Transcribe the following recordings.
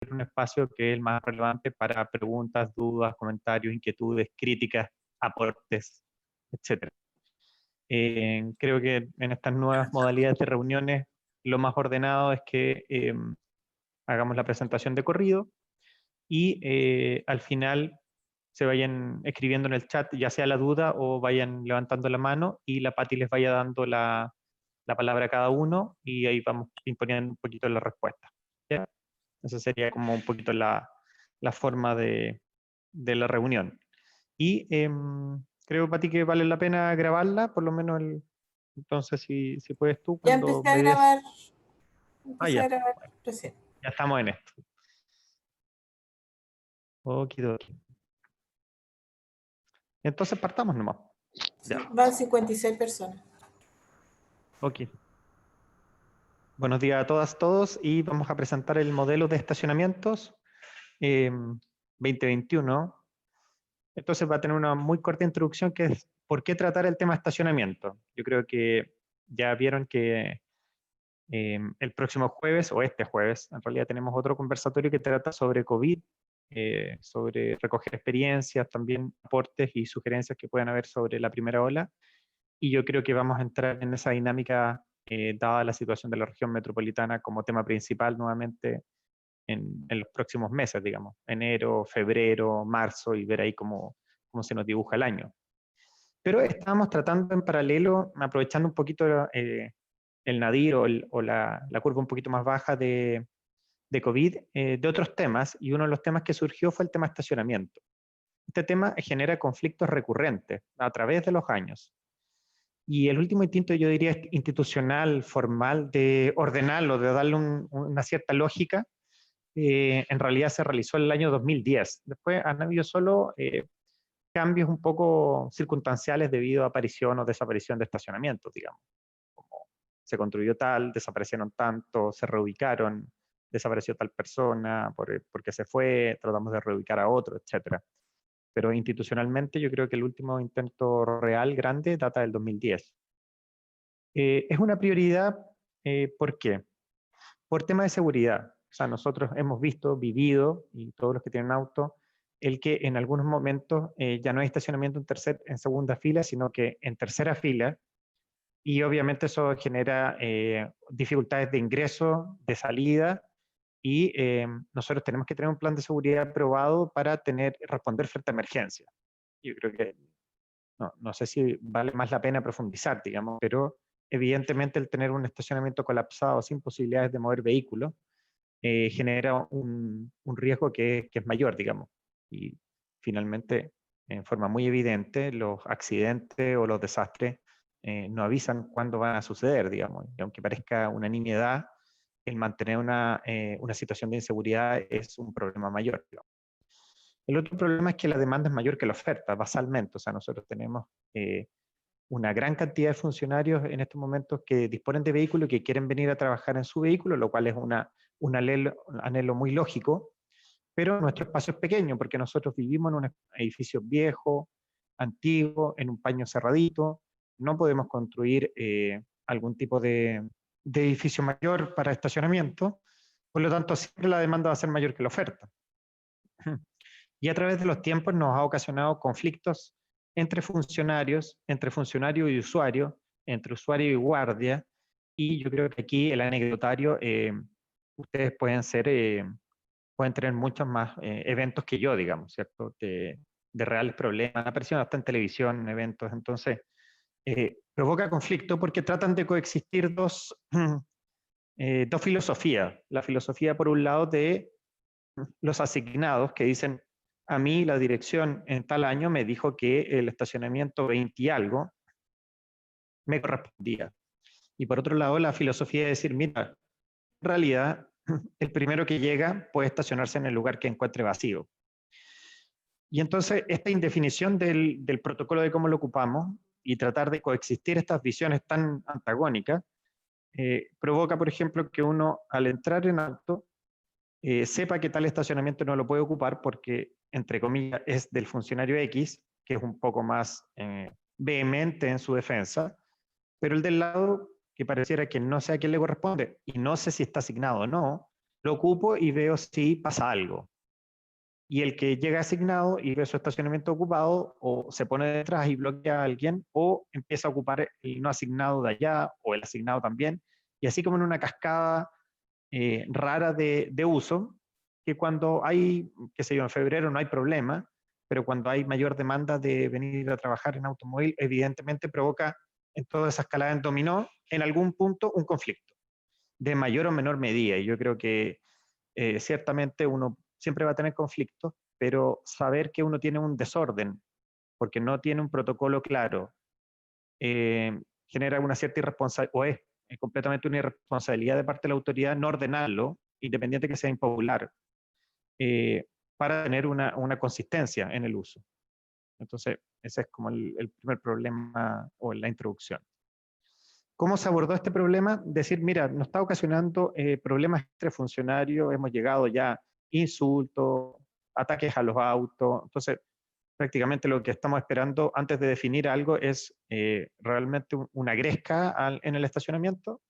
un espacio que es el más relevante para preguntas, dudas, comentarios, inquietudes, críticas, aportes, etc. Creo que en estas nuevas modalidades de reuniones lo más ordenado es que hagamos la presentación de corrido y al final se vayan escribiendo en el chat ya sea la duda o vayan levantando la mano y la Pati les vaya dando la palabra a cada uno y ahí vamos imponiendo un poquito la respuesta. ¿Ya? Esa sería como un poquito la forma de la reunión. Y creo, Pati, que vale la pena grabarla, por lo menos entonces si puedes tú, Ya cuando empecé a me des... grabar. Ya, bueno, Recién. ya estamos en esto. Okidoki. Entonces partamos nomás. Sí, Ya. van 56 personas. Ok. Buenos días a todas, todos, y vamos a presentar el modelo de estacionamientos 2021. Entonces va a tener una muy corta introducción que es ¿por qué tratar el tema estacionamiento? Yo creo que ya vieron que el próximo jueves, o este jueves, en realidad tenemos otro conversatorio que trata sobre COVID, sobre recoger experiencias, también aportes y sugerencias que puedan haber sobre la primera ola. Y yo creo que vamos a entrar en esa dinámica, dada la situación de la región metropolitana, como tema principal nuevamente en los próximos meses, digamos, enero, febrero, marzo, y ver ahí cómo se nos dibuja el año. Pero estábamos tratando en paralelo, aprovechando un poquito el nadir o la curva un poquito más baja de COVID, de otros temas, y uno de los temas que surgió fue el tema estacionamiento. Este tema genera conflictos recurrentes a través de los años. Y el último instinto, yo diría, institucional, formal, de ordenarlo, de darle una cierta lógica, en realidad se realizó en el año 2010. Después han habido solo cambios un poco circunstanciales debido a aparición o desaparición de estacionamientos, digamos. Como se construyó tal, desaparecieron tanto, se reubicaron, desapareció tal persona porque se fue, tratamos de reubicar a otro, etc. Pero institucionalmente yo creo que el último intento real grande data del 2010. Es una prioridad, ¿por qué? Por tema de seguridad. O sea, nosotros hemos visto, vivido, y todos los que tienen auto, el que en algunos momentos ya no hay estacionamiento en segunda fila, sino que en tercera fila, y obviamente eso genera dificultades de ingreso, de salida, y nosotros tenemos que tener un plan de seguridad aprobado para responder frente a emergencias. Yo creo que no sé si vale más la pena profundizar, digamos, pero evidentemente el tener un estacionamiento colapsado sin posibilidades de mover vehículos genera un riesgo que es mayor, digamos. Y finalmente, en forma muy evidente, los accidentes o los desastres no avisan cuándo van a suceder, digamos. Y aunque parezca una nimiedad, el mantener una situación de inseguridad es un problema mayor, digamos. El otro problema es que la demanda es mayor que la oferta, basalmente. O sea, nosotros tenemos una gran cantidad de funcionarios en estos momentos que disponen de vehículos y que quieren venir a trabajar en su vehículo, lo cual es un anhelo muy lógico, pero nuestro espacio es pequeño porque nosotros vivimos en un edificio viejo, antiguo, en un paño cerradito, no podemos construir algún tipo de edificio mayor para estacionamiento, por lo tanto siempre la demanda va a ser mayor que la oferta. Y a través de los tiempos nos ha ocasionado conflictos entre funcionario y usuario, entre usuario y guardia, y yo creo que aquí el anecdotario, ustedes pueden tener muchos más eventos que yo, digamos, ¿cierto? De reales problemas, ha aparecido hasta en televisión, en eventos, entonces provoca conflicto porque tratan de coexistir dos filosofías. La filosofía, por un lado, de los asignados que dicen, a mí la dirección en tal año me dijo que el estacionamiento 20 y algo me correspondía. Y por otro lado, la filosofía de decir, mira, en realidad el primero que llega puede estacionarse en el lugar que encuentre vacío. Y entonces esta indefinición del protocolo de cómo lo ocupamos y tratar de coexistir estas visiones tan antagónicas, provoca, por ejemplo, que uno al entrar en auto sepa que tal estacionamiento no lo puede ocupar porque, entre comillas, es del funcionario X, que es un poco más vehemente en su defensa, pero el del lado que pareciera que no sé a quién le corresponde y no sé si está asignado o no, lo ocupo y veo si pasa algo. Y el que llega asignado y ve su estacionamiento ocupado, o se pone detrás y bloquea a alguien, o empieza a ocupar el no asignado de allá, o el asignado también, y así como en una cascada rara de uso, que cuando hay, qué sé yo, en febrero no hay problema, pero cuando hay mayor demanda de venir a trabajar en automóvil, evidentemente provoca en toda esa escalada en dominó, en algún punto, un conflicto, de mayor o menor medida. Y yo creo que ciertamente uno siempre va a tener conflictos, pero saber que uno tiene un desorden, porque no tiene un protocolo claro, genera una cierta irresponsabilidad, o es completamente una irresponsabilidad de parte de la autoridad no ordenarlo, independiente que sea impopular, para tener una consistencia en el uso. Entonces, ese es como el primer problema o la introducción. ¿Cómo se abordó este problema? Decir, mira, nos está ocasionando problemas entre funcionarios, hemos llegado ya insultos, ataques a los autos. Entonces, prácticamente lo que estamos esperando antes de definir algo es realmente una gresca en el estacionamiento.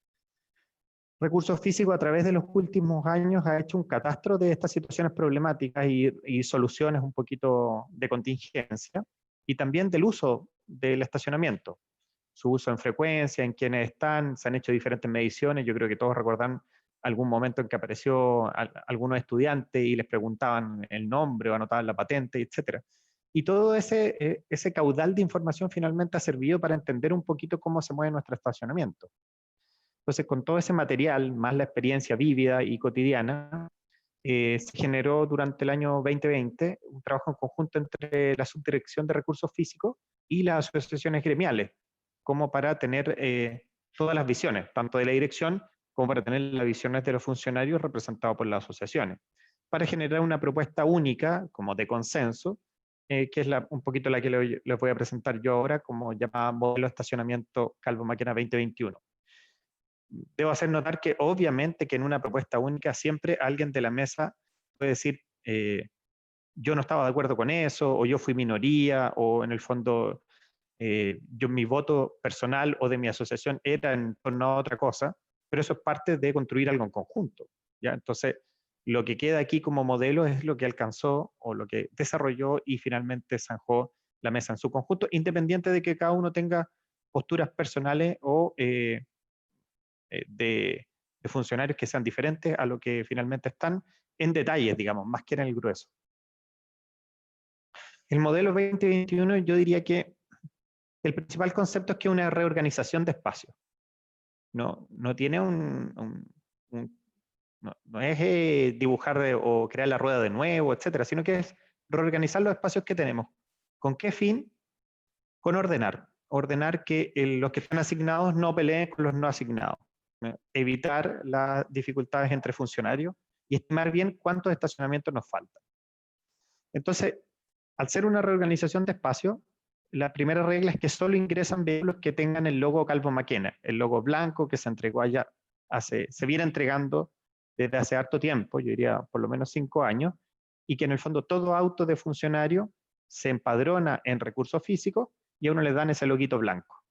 Recursos Físicos a través de los últimos años ha hecho un catastro de estas situaciones problemáticas y soluciones un poquito de contingencia, y también del uso del estacionamiento, su uso en frecuencia, en quienes están, se han hecho diferentes mediciones. Yo creo que todos recordan algún momento en que apareció algunos estudiantes y les preguntaban el nombre o anotaban la patente, etc. Y todo ese caudal de información finalmente ha servido para entender un poquito cómo se mueve nuestro estacionamiento. Entonces, con todo ese material, más la experiencia vívida y cotidiana, se generó durante el año 2020 un trabajo en conjunto entre la Subdirección de Recursos Físicos y las asociaciones gremiales, como para tener todas las visiones, tanto de la dirección como para tener las visiones de los funcionarios representados por las asociaciones, para generar una propuesta única, como de consenso, que es un poquito la que les voy a presentar yo ahora, como llamada Modelo de Estacionamiento Calvo Maquena 2021. Debo hacer notar que obviamente que en una propuesta única siempre alguien de la mesa puede decir, yo no estaba de acuerdo con eso, o yo fui minoría, o en el fondo mi voto personal o de mi asociación era en torno a otra cosa, pero eso es parte de construir algo en conjunto, ¿ya? Entonces, lo que queda aquí como modelo es lo que alcanzó o lo que desarrolló y finalmente zanjó la mesa en su conjunto, independiente de que cada uno tenga posturas personales o de funcionarios que sean diferentes a lo que finalmente están en detalles, digamos, más que en el grueso. El modelo 2021, yo diría que el principal concepto es que es una reorganización de espacios. No tiene no es dibujar o crear la rueda de nuevo, etcétera, sino que es reorganizar los espacios que tenemos. ¿Con qué fin? Con ordenar. Ordenar que los que están asignados no peleen con los no asignados. Evitar las dificultades entre funcionarios y estimar bien cuántos estacionamientos nos faltan. Entonces, al ser una reorganización de espacio, la primera regla es que solo ingresan vehículos que tengan el logo Calvo Maquena, el logo blanco que se entregó allá, se viene entregando desde hace harto tiempo, yo diría por lo menos 5 años, y que en el fondo todo auto de funcionario se empadrona en Recursos Físicos y a uno le dan ese loguito blanco.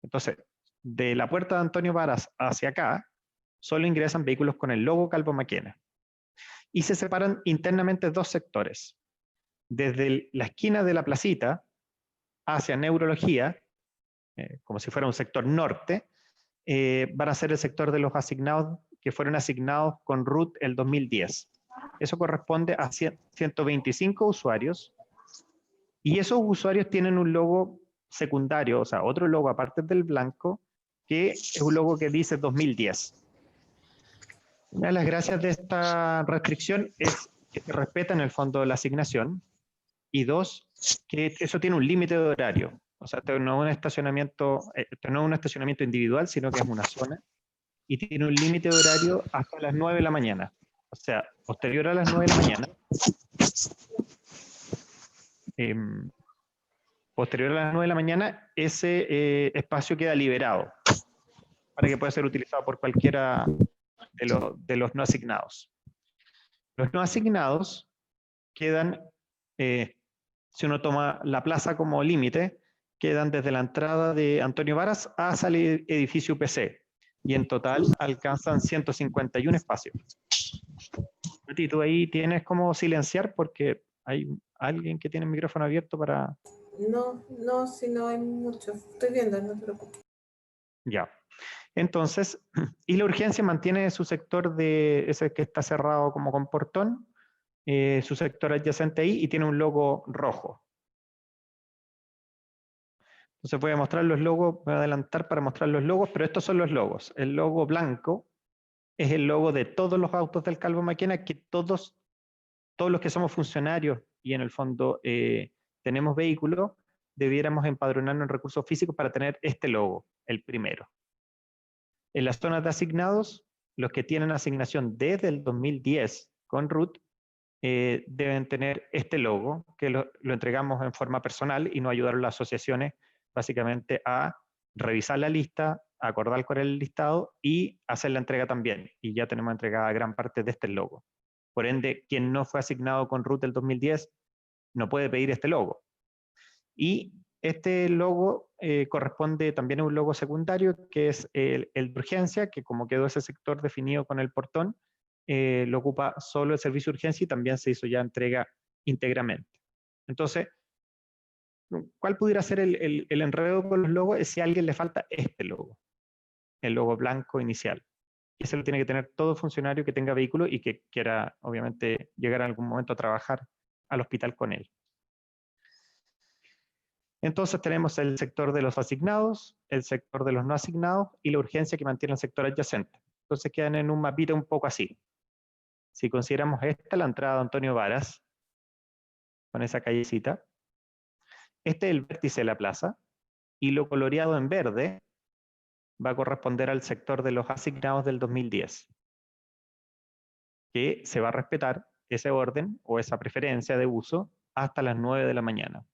Entonces, de la puerta de Antonio Varas hacia acá, solo ingresan vehículos con el logo Calvo Maquena. Y se separan internamente dos sectores. Desde la esquina de la placita hacia neurología, como si fuera un sector norte, van a ser el sector de los asignados que fueron asignados con RUT el 2010. Eso corresponde a 125 usuarios, y esos usuarios tienen un logo secundario, o sea, otro logo aparte del blanco, que es un logo que dice 2010. Una de las gracias de esta restricción es que se respeta en el fondo de la asignación, y dos, que eso tiene un límite de horario. O sea, esto no es un estacionamiento individual, sino que es una zona, y tiene un límite de horario hasta las 9 de la mañana. O sea, posterior a las 9 de la mañana, ese espacio queda liberado para que pueda ser utilizado por cualquiera de los no asignados. Los no asignados quedan, si uno toma la plaza como límite, quedan desde la entrada de Antonio Varas hasta el edificio UPC, y en total alcanzan 151 espacios. Mati, tú ahí tienes como silenciar porque hay alguien que tiene el micrófono abierto para... No, no, si no hay mucho. Estoy viendo, no te preocupes. Ya. Entonces, y la urgencia mantiene su sector de ese que está cerrado como con portón, su sector adyacente ahí y tiene un logo rojo. Entonces voy a mostrar los logos, voy a adelantar para mostrar los logos, pero estos son los logos. El logo blanco es el logo de todos los autos del Calvo Maquena, que todos los que somos funcionarios y en el fondo tenemos vehículos, debiéramos empadronarnos en recursos físicos para tener este logo, el primero. En las zonas de asignados, los que tienen asignación desde el 2010 con RUT deben tener este logo, que lo entregamos en forma personal y nos ayudaron las asociaciones básicamente a revisar la lista, a acordar con el listado y hacer la entrega también. Y ya tenemos entregada gran parte de este logo. Por ende, quien no fue asignado con RUT del 2010 no puede pedir este logo. Y este logo corresponde también a un logo secundario, que es el de urgencia, que como quedó ese sector definido con el portón, lo ocupa solo el servicio de urgencia y también se hizo ya entrega íntegramente. Entonces, ¿cuál pudiera ser el enredo con los logos? Es si a alguien le falta este logo, el logo blanco inicial. Y ese lo tiene que tener todo funcionario que tenga vehículo y que quiera, obviamente, llegar en algún momento a trabajar al hospital con él. Entonces tenemos el sector de los asignados, el sector de los no asignados y la urgencia que mantiene el sector adyacente. Entonces quedan en un mapita un poco así. Si consideramos esta, la entrada de Antonio Varas, con esa callecita, este es el vértice de la plaza, y lo coloreado en verde va a corresponder al sector de los asignados del 2010, que se va a respetar ese orden o esa preferencia de uso hasta las 9 de la mañana.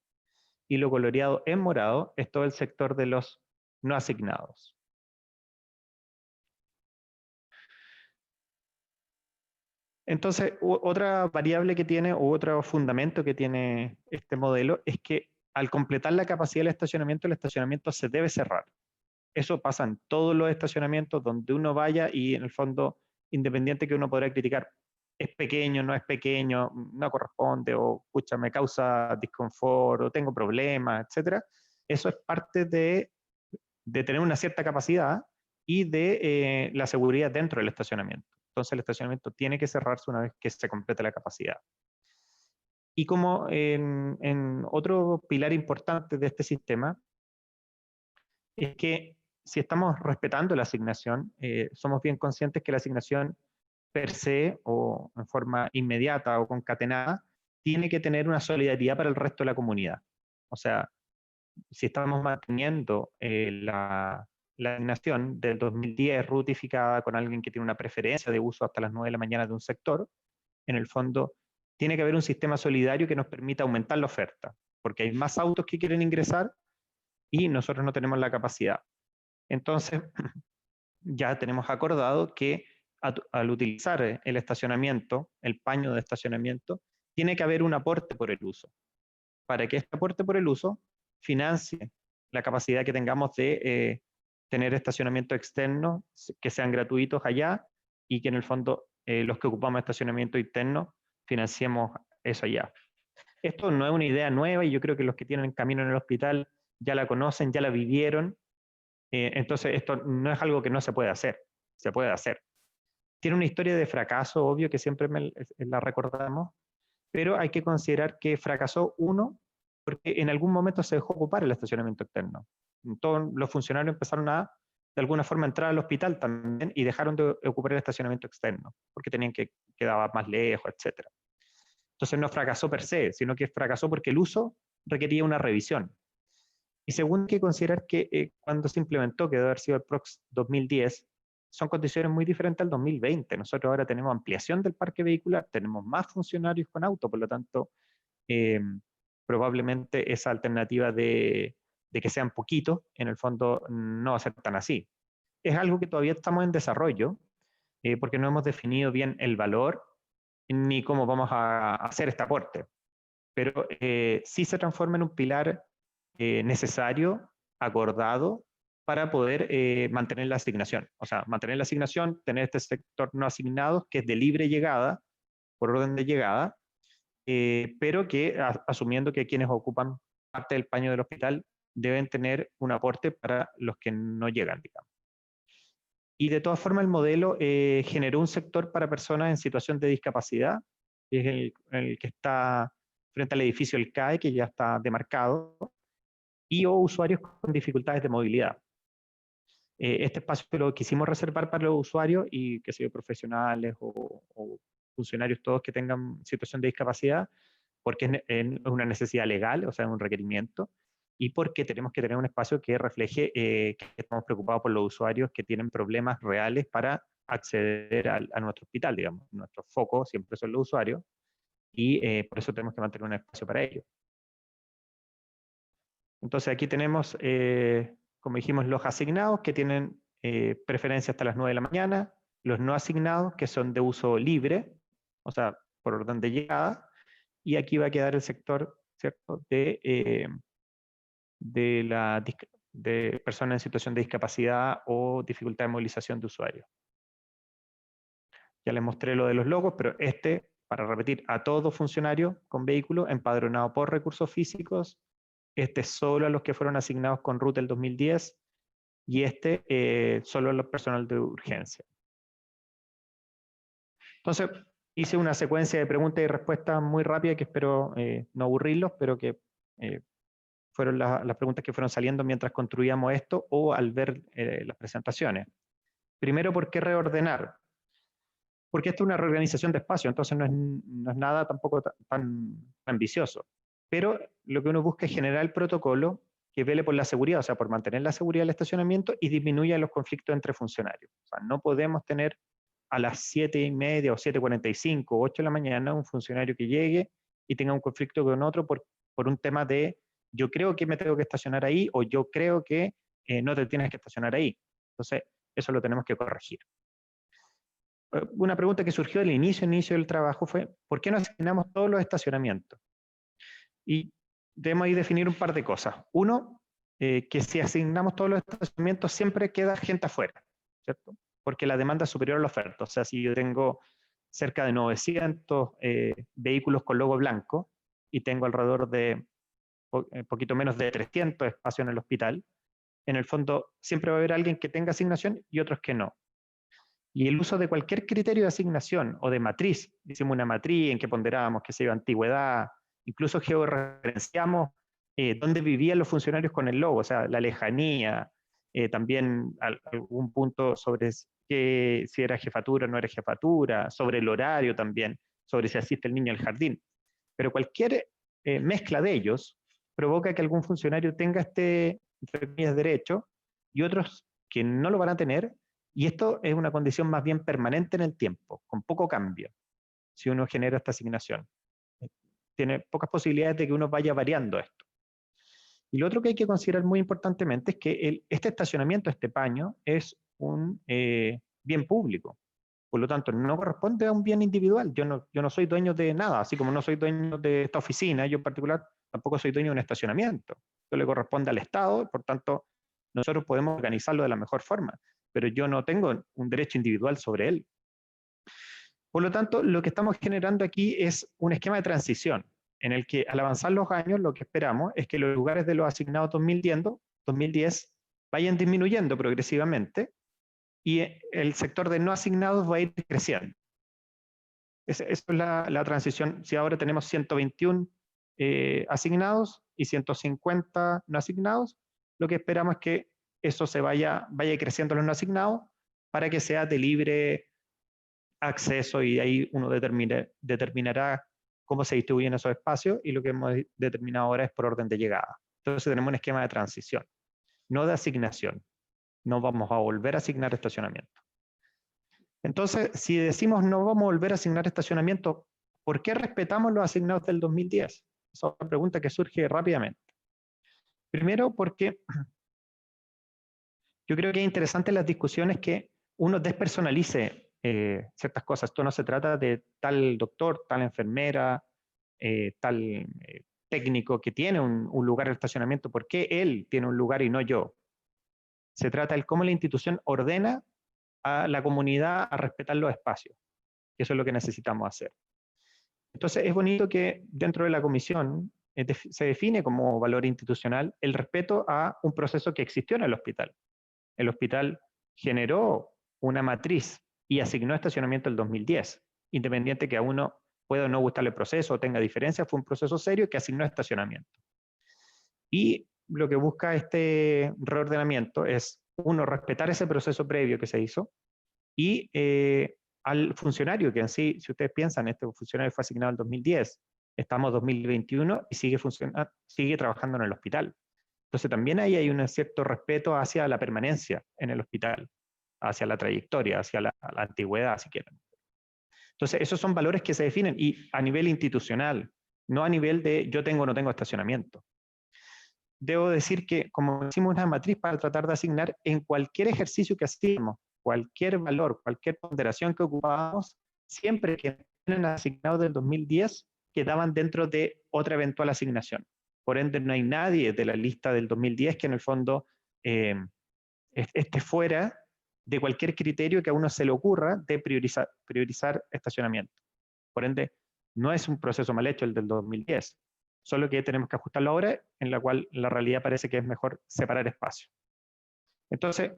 Y lo coloreado en morado es todo el sector de los no asignados. Entonces, otra variable que tiene, u otro fundamento que tiene este modelo, es que al completar la capacidad del estacionamiento, el estacionamiento se debe cerrar. Eso pasa en todos los estacionamientos donde uno vaya y en el fondo, independiente que uno podrá criticar, es pequeño, no es pequeño, no corresponde, o escucha, me causa disconfort, o tengo problemas, etcétera. Eso es parte de tener una cierta capacidad y de la seguridad dentro del estacionamiento. Entonces el estacionamiento tiene que cerrarse una vez que se complete la capacidad. Y como en otro pilar importante de este sistema, es que si estamos respetando la asignación, somos bien conscientes que la asignación per se o en forma inmediata o concatenada tiene que tener una solidaridad para el resto de la comunidad. O sea, si estamos manteniendo la asignación del 2010 rutificada con alguien que tiene una preferencia de uso hasta las 9 de la mañana de un sector, en el fondo tiene que haber un sistema solidario que nos permita aumentar la oferta, porque hay más autos que quieren ingresar y nosotros no tenemos la capacidad. Entonces, ya tenemos acordado que al utilizar el estacionamiento, el paño de estacionamiento, tiene que haber un aporte por el uso, para que este aporte por el uso financie la capacidad que tengamos de tener estacionamiento externo que sean gratuitos allá y que en el fondo los que ocupamos estacionamiento interno financiemos eso allá. Esto no es una idea nueva y yo creo que los que tienen camino en el hospital ya la conocen, ya la vivieron. Entonces esto no es algo que no se puede hacer, se puede hacer. Tiene una historia de fracaso, obvio, que siempre la recordamos, pero hay que considerar que fracasó uno porque en algún momento se dejó ocupar el estacionamiento externo. Todos los funcionarios empezaron a, de alguna forma, entrar al hospital también y dejaron de ocupar el estacionamiento externo, porque tenían que quedaba más lejos, etc. Entonces no fracasó per se, sino que fracasó porque el uso requería una revisión. Y segundo, hay que considerar que cuando se implementó, que debe haber sido el PROX 2010, son condiciones muy diferentes al 2020. Nosotros ahora tenemos ampliación del parque vehicular, tenemos más funcionarios con auto, por lo tanto, probablemente esa alternativa de que sean poquitos, en el fondo no va a ser tan así. Es algo que todavía estamos en desarrollo, porque no hemos definido bien el valor ni cómo vamos a hacer este aporte. Pero sí se transforma en un pilar necesario, acordado, para poder mantener la asignación. O sea, mantener la asignación, tener este sector no asignado, que es de libre llegada, por orden de llegada, pero que asumiendo que quienes ocupan parte del paño del hospital deben tener un aporte para los que no llegan, digamos. Y de todas formas el modelo generó un sector para personas en situación de discapacidad, que es el que está frente al edificio del CAE, que ya está demarcado, y o usuarios con dificultades de movilidad. Este espacio lo quisimos reservar para los usuarios y que sean profesionales o funcionarios todos que tengan situación de discapacidad, porque es una necesidad legal, o sea, un requerimiento, y porque tenemos que tener un espacio que refleje que estamos preocupados por los usuarios que tienen problemas reales para acceder a nuestro hospital, digamos. Nuestro foco siempre son los usuarios y por eso tenemos que mantener un espacio para ellos. Entonces aquí tenemos, como dijimos, los asignados que tienen preferencia hasta las 9 de la mañana, los no asignados que son de uso libre, o sea, por orden de llegada, y aquí va a quedar el sector, ¿cierto?, de personas en situación de discapacidad o dificultad de movilización de usuarios. Ya les mostré lo de los logos, pero para repetir, a todo funcionario con vehículo empadronado por recursos físicos, solo a los que fueron asignados con ruta el 2010 y solo a los personal de urgencia. Entonces, hice una secuencia de preguntas y respuestas muy rápida que espero no aburrirlos, pero que fueron las preguntas que fueron saliendo mientras construíamos esto o al ver las presentaciones. Primero, ¿por qué reordenar? Porque esto es una reorganización de espacio, entonces no es nada tampoco tan ambicioso. Pero lo que uno busca es generar el protocolo que vele por la seguridad, o sea, por mantener la seguridad del estacionamiento y disminuya los conflictos entre funcionarios. O sea, no podemos tener a las 7:30 o 7:45 o 8 de la mañana un funcionario que llegue y tenga un conflicto con otro por un tema de yo creo que me tengo que estacionar ahí o yo creo que no te tienes que estacionar ahí. Entonces, eso lo tenemos que corregir. Una pregunta que surgió al inicio del trabajo fue, ¿por qué no asignamos todos los estacionamientos? Y debemos ahí definir un par de cosas. Uno, que si asignamos todos los estacionamientos siempre queda gente afuera, ¿cierto? Porque la demanda es superior a la oferta. O sea, si yo tengo cerca de 900 vehículos con logo blanco y tengo alrededor de poquito menos de 300 espacios en el hospital, en el fondo siempre va a haber alguien que tenga asignación y otros que no. Y el uso de cualquier criterio de asignación o de matriz, hicimos una matriz en que ponderábamos, qué sé yo, antigüedad, incluso georreferenciamos dónde vivían los funcionarios con el logo, o sea, la lejanía, también algún punto sobre si era jefatura o no era jefatura, sobre el horario también, sobre si asiste el niño al jardín. Pero cualquier mezcla de ellos provoca que algún funcionario tenga entre comillas, derecho y otros que no lo van a tener. Y esto es una condición más bien permanente en el tiempo, con poco cambio, si uno genera esta asignación. Tiene pocas posibilidades de que uno vaya variando esto. Y lo otro que hay que considerar muy importantemente es que este estacionamiento, este paño, es un bien público. Por lo tanto, no corresponde a un bien individual. Yo no soy dueño de nada, así como no soy dueño de esta oficina, yo en particular tampoco soy dueño de un estacionamiento. Esto le corresponde al Estado, por tanto, nosotros podemos organizarlo de la mejor forma, pero yo no tengo un derecho individual sobre él. Por lo tanto, lo que estamos generando aquí es un esquema de transición, en el que al avanzar los años, lo que esperamos es que los lugares de los asignados 2010 vayan disminuyendo progresivamente y el sector de no asignados va a ir creciendo. Esa es la transición. Si ahora tenemos 121 asignados y 150 no asignados, lo que esperamos es que eso vaya creciendo los no asignados para que sea de libre acceso y ahí uno determinará cómo se distribuyen esos espacios y lo que hemos determinado ahora es por orden de llegada. Entonces tenemos un esquema de transición, no de asignación. No vamos a volver a asignar estacionamiento. Entonces, si decimos no vamos a volver a asignar estacionamiento, ¿por qué respetamos los asignados del 2010? Esa es una pregunta que surge rápidamente. Primero, porque yo creo que es interesante en las discusiones que uno despersonalice ciertas cosas. Esto no se trata de tal doctor, tal enfermera, tal técnico que tiene un lugar de estacionamiento. ¿Por qué él tiene un lugar y no yo? Se trata de cómo la institución ordena a la comunidad a respetar los espacios. Eso es lo que necesitamos hacer. Entonces es bonito que dentro de la comisión se define como valor institucional el respeto a un proceso que existió en el hospital. El hospital generó una matriz y asignó estacionamiento el 2010, independiente que a uno pueda o no gustarle el proceso o tenga diferencias, fue un proceso serio que asignó estacionamiento. Y lo que busca este reordenamiento es, uno, respetar ese proceso previo que se hizo y al funcionario, que en sí, si ustedes piensan, este funcionario fue asignado en 2010, estamos en 2021 y sigue trabajando en el hospital. Entonces también ahí hay un cierto respeto hacia la permanencia en el hospital, hacia la trayectoria, hacia la antigüedad, si quieren. Entonces esos son valores que se definen y a nivel institucional, no a nivel de yo tengo o no tengo estacionamiento. Debo decir que como hicimos una matriz para tratar de asignar en cualquier ejercicio que hacíamos, cualquier valor, cualquier ponderación que ocupábamos, siempre que eran asignados del 2010 quedaban dentro de otra eventual asignación. Por ende, no hay nadie de la lista del 2010 que en el fondo esté fuera de cualquier criterio que a uno se le ocurra de priorizar estacionamiento. Por ende, no es un proceso mal hecho el del 2010, solo que tenemos que ajustarlo ahora, en la cual la realidad parece que es mejor separar espacios. Entonces,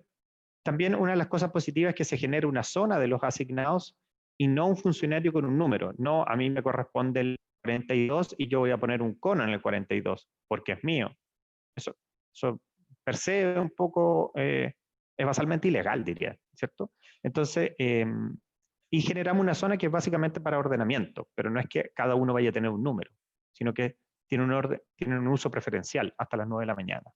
también una de las cosas positivas es que se genera una zona de los asignados y no un funcionario con un número. No, a mí me corresponde el 42 y yo voy a poner un cono en el 42, porque es mío. Eso per se es un poco, es basalmente ilegal, diría, ¿cierto? Entonces, y generamos una zona que es básicamente para ordenamiento, pero no es que cada uno vaya a tener un número, sino que tiene un uso preferencial hasta las 9 de la mañana.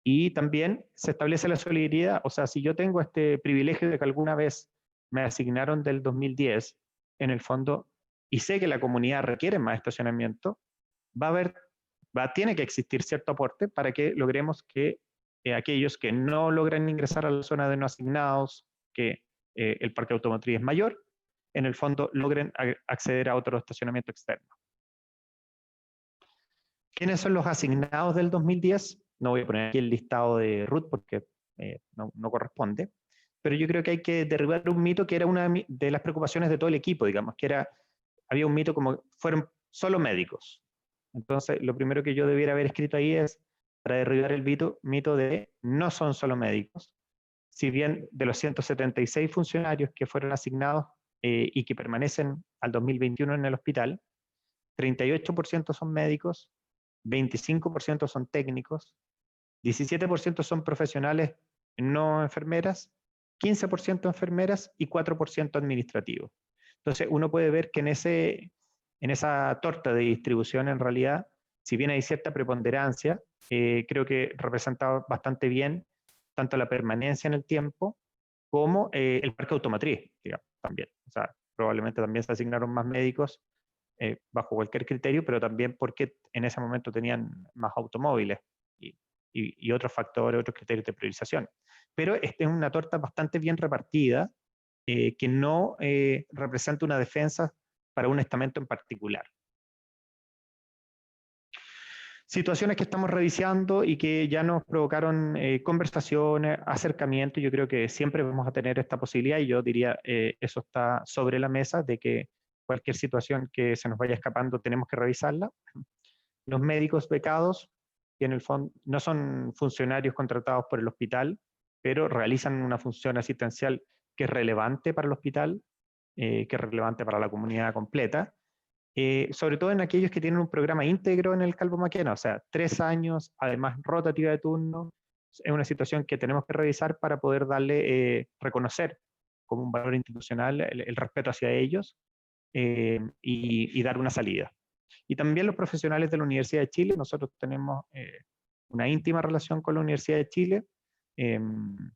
Y también se establece la solidaridad, o sea, si yo tengo este privilegio de que alguna vez me asignaron del 2010, en el fondo, y sé que la comunidad requiere más estacionamiento, tiene que existir cierto aporte para que logremos que aquellos que no logran ingresar a la zona de no asignados, que el parque automotriz es mayor, en el fondo logren acceder a otro estacionamiento externo. ¿Quiénes son los asignados del 2010? No voy a poner aquí el listado de Ruth porque no corresponde, pero yo creo que hay que derribar un mito que era una de las preocupaciones de todo el equipo, digamos, había un mito como fueron solo médicos. Entonces, lo primero que yo debiera haber escrito ahí es para derribar el mito de no son solo médicos. Si bien de los 176 funcionarios que fueron asignados y que permanecen al 2021 en el hospital, 38% son médicos, 25% son técnicos, 17% son profesionales no enfermeras, 15% enfermeras y 4% administrativos. Entonces, uno puede ver que en esa torta de distribución, en realidad, si bien hay cierta preponderancia, creo que representa bastante bien tanto la permanencia en el tiempo como el parque automotriz, digamos, también. O sea, probablemente también se asignaron más médicos bajo cualquier criterio, pero también porque en ese momento tenían más automóviles y otros factores, otros criterios de priorización. Pero esta es una torta bastante bien repartida que no representa una defensa para un estamento en particular. Situaciones que estamos revisando y que ya nos provocaron conversaciones, acercamientos. Yo creo que siempre vamos a tener esta posibilidad y yo diría eso está sobre la mesa de que cualquier situación que se nos vaya escapando tenemos que revisarla. Los médicos becados, que en el fondo no son funcionarios contratados por el hospital, pero realizan una función asistencial que es relevante para el hospital, que es relevante para la comunidad completa, sobre todo en aquellos que tienen un programa íntegro en el Calvo Maquena, o sea, 3 años, además rotativa de turno, es una situación que tenemos que revisar para poder reconocer como un valor institucional el respeto hacia ellos y dar una salida. Y también los profesionales de la Universidad de Chile, nosotros tenemos una íntima relación con la Universidad de Chile, en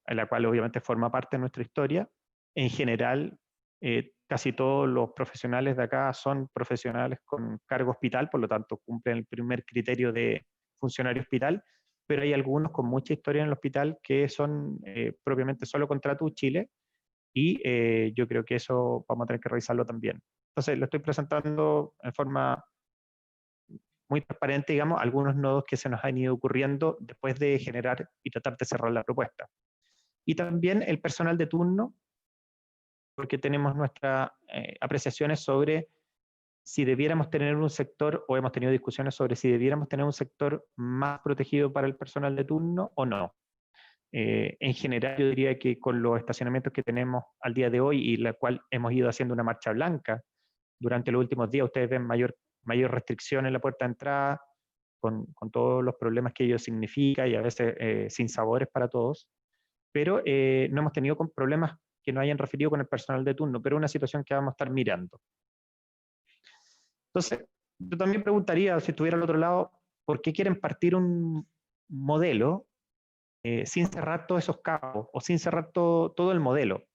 la cual obviamente forma parte de nuestra historia. En general, casi todos los profesionales de acá son profesionales con cargo hospital, por lo tanto cumplen el primer criterio de funcionario hospital, pero hay algunos con mucha historia en el hospital que son propiamente solo contrato Chile, y yo creo que eso vamos a tener que revisarlo también. Entonces, lo estoy presentando en forma muy transparente, digamos, algunos nodos que se nos han ido ocurriendo después de generar y tratar de cerrar la propuesta. Y también el personal de turno, porque tenemos nuestras apreciaciones sobre si debiéramos tener un sector, o hemos tenido discusiones sobre si debiéramos tener un sector más protegido para el personal de turno o no. En general, yo diría que con los estacionamientos que tenemos al día de hoy y la cual hemos ido haciendo una marcha blanca durante los últimos días, ustedes ven mayor restricción en la puerta de entrada, con todos los problemas que ello significa y a veces sin sabores para todos, pero no hemos tenido problemas que no hayan referido con el personal de turno, pero es una situación que vamos a estar mirando. Entonces, yo también preguntaría, si estuviera al otro lado, ¿por qué quieren partir un modelo sin cerrar todos esos cabos o sin cerrar todo el modelo?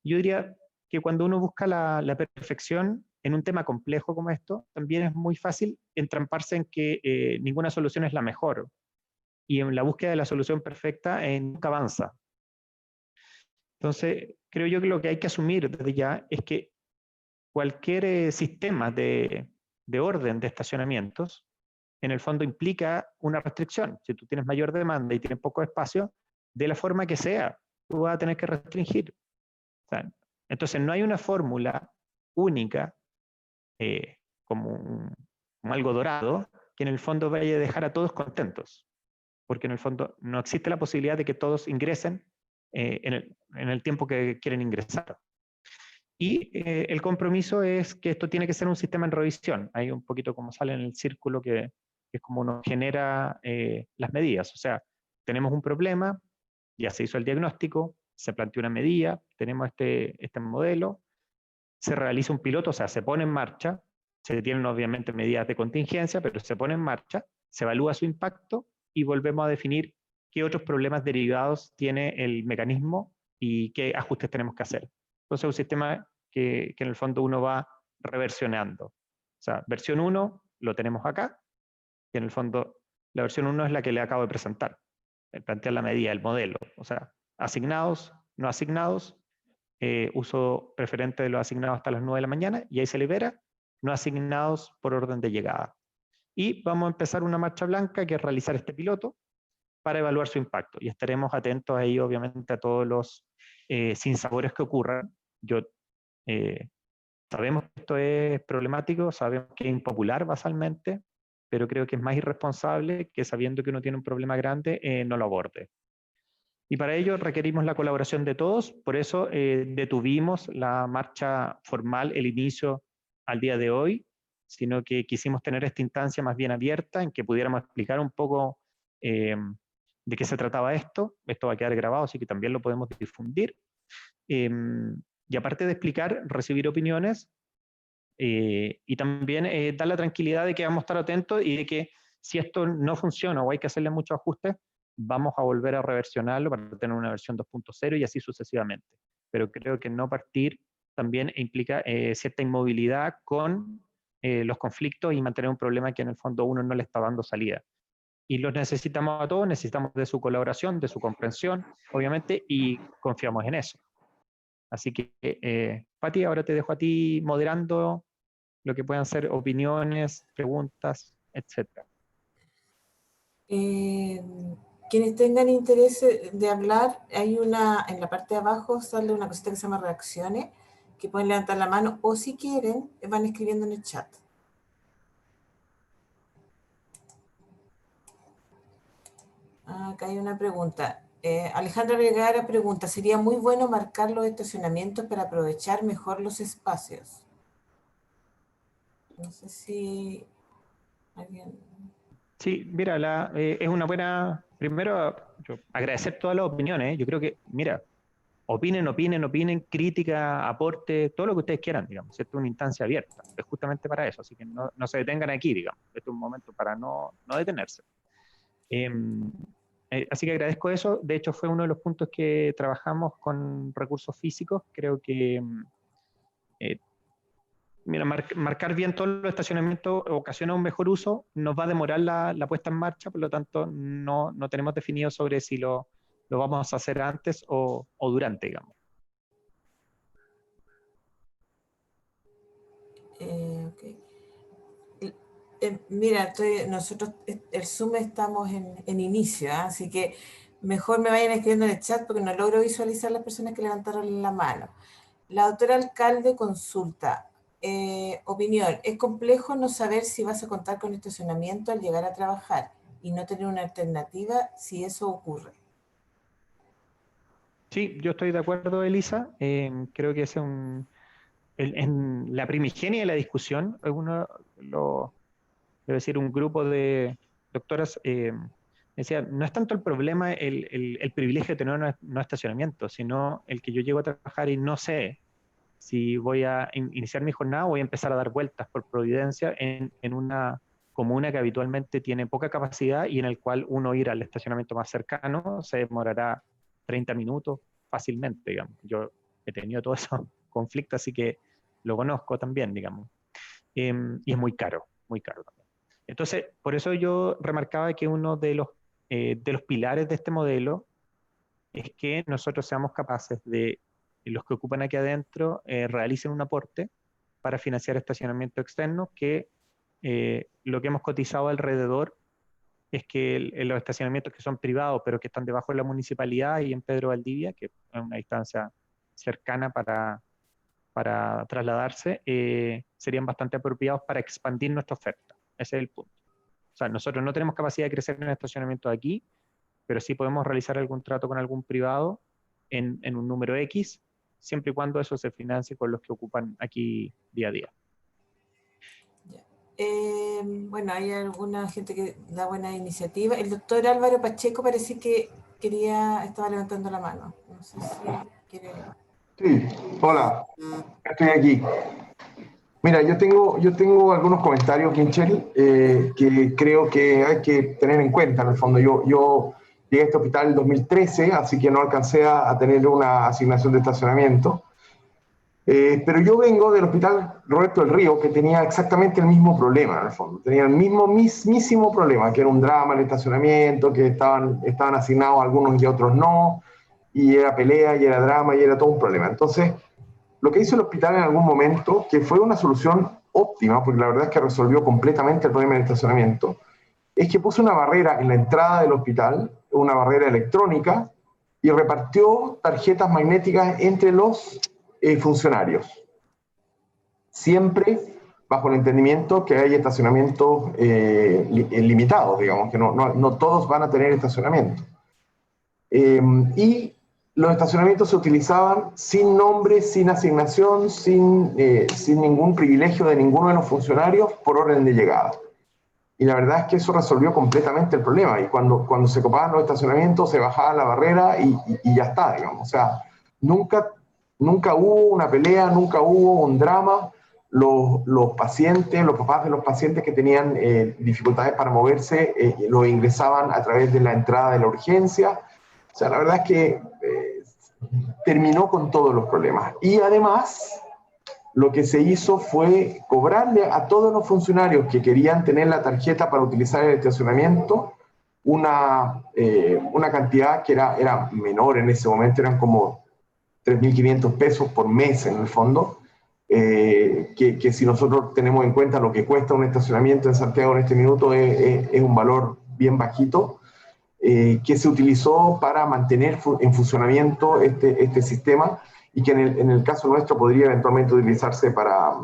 Yo diría que cuando uno busca la perfección en un tema complejo como esto, también es muy fácil entramparse en que ninguna solución es la mejor. Y en la búsqueda de la solución perfecta nunca avanza. Entonces, creo yo que lo que hay que asumir desde ya es que cualquier sistema de orden de estacionamientos, en el fondo implica una restricción. Si tú tienes mayor demanda y tienes poco espacio, de la forma que sea, tú vas a tener que restringir. O sea, entonces, no hay una fórmula única, como algo dorado, que en el fondo vaya a dejar a todos contentos. Porque en el fondo no existe la posibilidad de que todos ingresen en el tiempo que quieren ingresar. Y el compromiso es que esto tiene que ser un sistema en revisión. Hay un poquito como sale en el círculo que es como uno genera las medidas. O sea, tenemos un problema, ya se hizo el diagnóstico, se planteó una medida, tenemos este modelo, se realiza un piloto, o sea, se pone en marcha, se tienen obviamente medidas de contingencia, pero se pone en marcha, se evalúa su impacto y volvemos a definir qué otros problemas derivados tiene el mecanismo y qué ajustes tenemos que hacer. Entonces, es un sistema que en el fondo uno va reversionando. O sea, versión 1 lo tenemos acá, y en el fondo la versión 1 es la que le acabo de presentar, plantear la medida, el modelo. O sea, asignados, no asignados, uso preferente de los asignados hasta las 9 de la mañana, y ahí se libera, no asignados por orden de llegada. Y vamos a empezar una marcha blanca, que es realizar este piloto, para evaluar su impacto. Y estaremos atentos ahí, obviamente, a todos los sinsabores que ocurran. Sabemos que esto es problemático, sabemos que es impopular basalmente, pero creo que es más irresponsable que sabiendo que uno tiene un problema grande, no lo aborde. Y para ello requerimos la colaboración de todos, por eso detuvimos la marcha formal, el inicio al día de hoy, sino que quisimos tener esta instancia más bien abierta, en que pudiéramos explicar un poco de qué se trataba esto. Esto va a quedar grabado, así que también lo podemos difundir. Y aparte de explicar, recibir opiniones y también dar la tranquilidad de que vamos a estar atentos y de que si esto no funciona o hay que hacerle muchos ajustes, vamos a volver a reversionarlo para tener una versión 2.0 y así sucesivamente. Pero creo que no partir también implica cierta inmovilidad con los conflictos y mantener un problema que en el fondo uno no le está dando salida. Y los necesitamos a todos, necesitamos de su colaboración, de su comprensión, obviamente, y confiamos en eso. Así que, Pati, ahora te dejo a ti moderando lo que puedan ser opiniones, preguntas, etc. Quienes tengan interés de hablar, hay una, en la parte de abajo sale una cosita que se llama reacciones, que pueden levantar la mano o si quieren, van escribiendo en el chat. Acá hay una pregunta. Alejandra Vergara pregunta, ¿sería muy bueno marcar los estacionamientos para aprovechar mejor los espacios? No sé si alguien... Sí, mira, es una buena, primero, agradecer todas las opiniones. Yo creo que, mira, opinen, crítica, aporte, todo lo que ustedes quieran, digamos. Esto es una instancia abierta, es justamente para eso, así que no se detengan aquí, digamos. Este es un momento para no detenerse. Así que agradezco eso. De hecho, fue uno de los puntos que trabajamos con recursos físicos. Creo que mira, marcar bien todos los estacionamientos ocasiona un mejor uso, nos va a demorar la puesta en marcha, por lo tanto no tenemos definido sobre si lo vamos a hacer antes o durante, digamos. Okay. Mira, nosotros, el Zoom estamos en inicio, ¿eh? Así que mejor me vayan escribiendo en el chat porque no logro visualizar las personas que levantaron la mano. La doctora alcalde consulta. Opinión, es complejo no saber si vas a contar con estacionamiento al llegar a trabajar y no tener una alternativa si eso ocurre. Sí, yo estoy de acuerdo, Elisa. Creo que ese es en la primigenia de la discusión, debo decir, un grupo de doctoras decía, no es tanto el problema el privilegio de tener no estacionamiento, sino el que yo llego a trabajar y no sé si voy a iniciar mi jornada o voy a empezar a dar vueltas por Providencia en una comuna que habitualmente tiene poca capacidad y en el cual uno ir al estacionamiento más cercano se demorará 30 minutos fácilmente, digamos. Yo he tenido todos esos conflictos, así que lo conozco también, digamos. Y es muy caro también. Entonces, por eso yo remarcaba que uno de los pilares de este modelo es que nosotros seamos capaces de, los que ocupan aquí adentro, realicen un aporte para financiar estacionamiento externo, que lo que hemos cotizado alrededor es que los estacionamientos que son privados, pero que están debajo de la municipalidad y en Pedro Valdivia, que es una distancia cercana para trasladarse, serían bastante apropiados para expandir nuestra oferta. Ese es el punto. O sea, nosotros no tenemos capacidad de crecer en estacionamiento aquí, pero sí podemos realizar algún trato con algún privado en un número X, siempre y cuando eso se financie con los que ocupan aquí día a día. Bueno, hay alguna gente que da buena iniciativa. El doctor Álvaro Pacheco parece que estaba levantando la mano. No sé si quiere... Sí, hola, estoy aquí. Mira, yo tengo algunos comentarios, Kinchel, que creo que hay que tener en cuenta. En el fondo, yo llegué a este hospital en 2013, así que no alcancé a tener una asignación de estacionamiento. Pero yo vengo del Hospital Roberto del Río, que tenía exactamente el mismo problema, en el fondo. Tenía el mismísimo problema, que era un drama el estacionamiento, que estaban asignados algunos y otros no, y era pelea, y era drama, y era todo un problema. Entonces, lo que hizo el hospital en algún momento, que fue una solución óptima, porque la verdad es que resolvió completamente el problema del estacionamiento, es que puso una barrera en la entrada del hospital, una barrera electrónica, y repartió tarjetas magnéticas entre los funcionarios. Siempre bajo el entendimiento que hay estacionamientos limitados, digamos, que no todos van a tener estacionamiento. Y los estacionamientos se utilizaban sin nombre, sin asignación, sin ningún privilegio de ninguno de los funcionarios por orden de llegada. Y la verdad es que eso resolvió completamente el problema. Y cuando se copaban los estacionamientos, se bajaba la barrera y ya está, digamos. O sea, nunca hubo una pelea, nunca hubo un drama. Los pacientes, los papás de los pacientes que tenían dificultades para moverse, los ingresaban a través de la entrada de la urgencia. O sea, la verdad es que terminó con todos los problemas. Y además, lo que se hizo fue cobrarle a todos los funcionarios que querían tener la tarjeta para utilizar el estacionamiento una cantidad que era menor en ese momento, eran como 3.500 pesos por mes en el fondo, que si nosotros tenemos en cuenta lo que cuesta un estacionamiento en Santiago en este minuto es un valor bien bajito, que se utilizó para mantener en funcionamiento este sistema y que en el caso nuestro podría eventualmente utilizarse para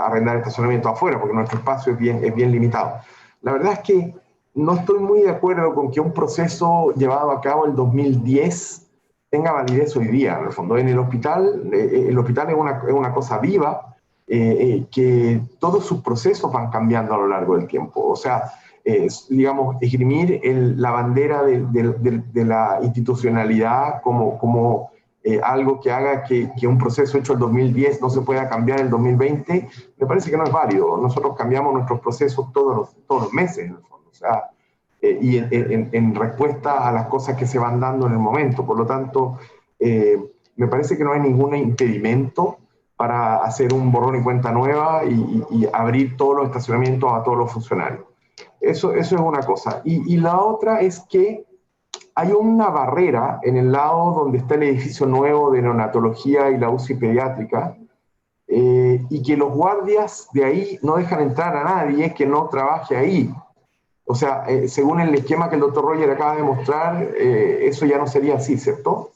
arrendar estacionamiento afuera, porque nuestro espacio es bien limitado. La verdad es que no estoy muy de acuerdo con que un proceso llevado a cabo en 2010 tenga validez hoy día. En el fondo, en el hospital es una cosa viva, que todos sus procesos van cambiando a lo largo del tiempo. O sea, digamos, esgrimir la bandera de la institucionalidad como algo que haga que un proceso hecho en 2010 no se pueda cambiar en 2020, me parece que no es válido. Nosotros cambiamos nuestros procesos todos los meses, en el fondo. O sea, y en respuesta a las cosas que se van dando en el momento. Por lo tanto, me parece que no hay ningún impedimento para hacer un borrón y cuenta nueva y abrir todos los estacionamientos a todos los funcionarios. Eso es una cosa. Y la otra es que hay una barrera en el lado donde está el edificio nuevo de neonatología y la UCI pediátrica, y que los guardias de ahí no dejan entrar a nadie que no trabaje ahí. O sea, según el esquema que el doctor Roger acaba de mostrar, eso ya no sería así, ¿cierto?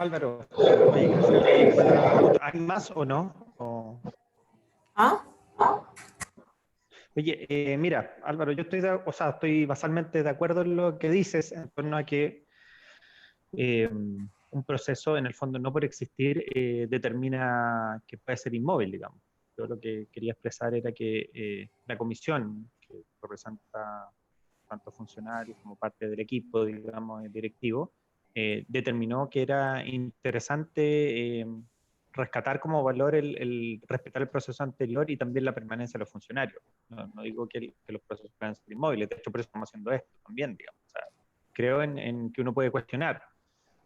Álvaro, oye, gracias por la pregunta. ¿Hay más o no? ¿Ah? Oye, mira, Álvaro, yo estoy basalmente de acuerdo en lo que dices en torno a que un proceso, en el fondo, no por existir, determina que puede ser inmóvil, digamos. Yo lo que quería expresar era que la comisión, que representa tanto funcionarios como parte del equipo, digamos, directivo, determinó que era interesante rescatar como valor el respetar el proceso anterior y también la permanencia de los funcionarios. No digo que los procesos puedan ser inmóviles, de hecho por eso estamos haciendo esto también, digamos. O sea, creo en que uno puede cuestionar,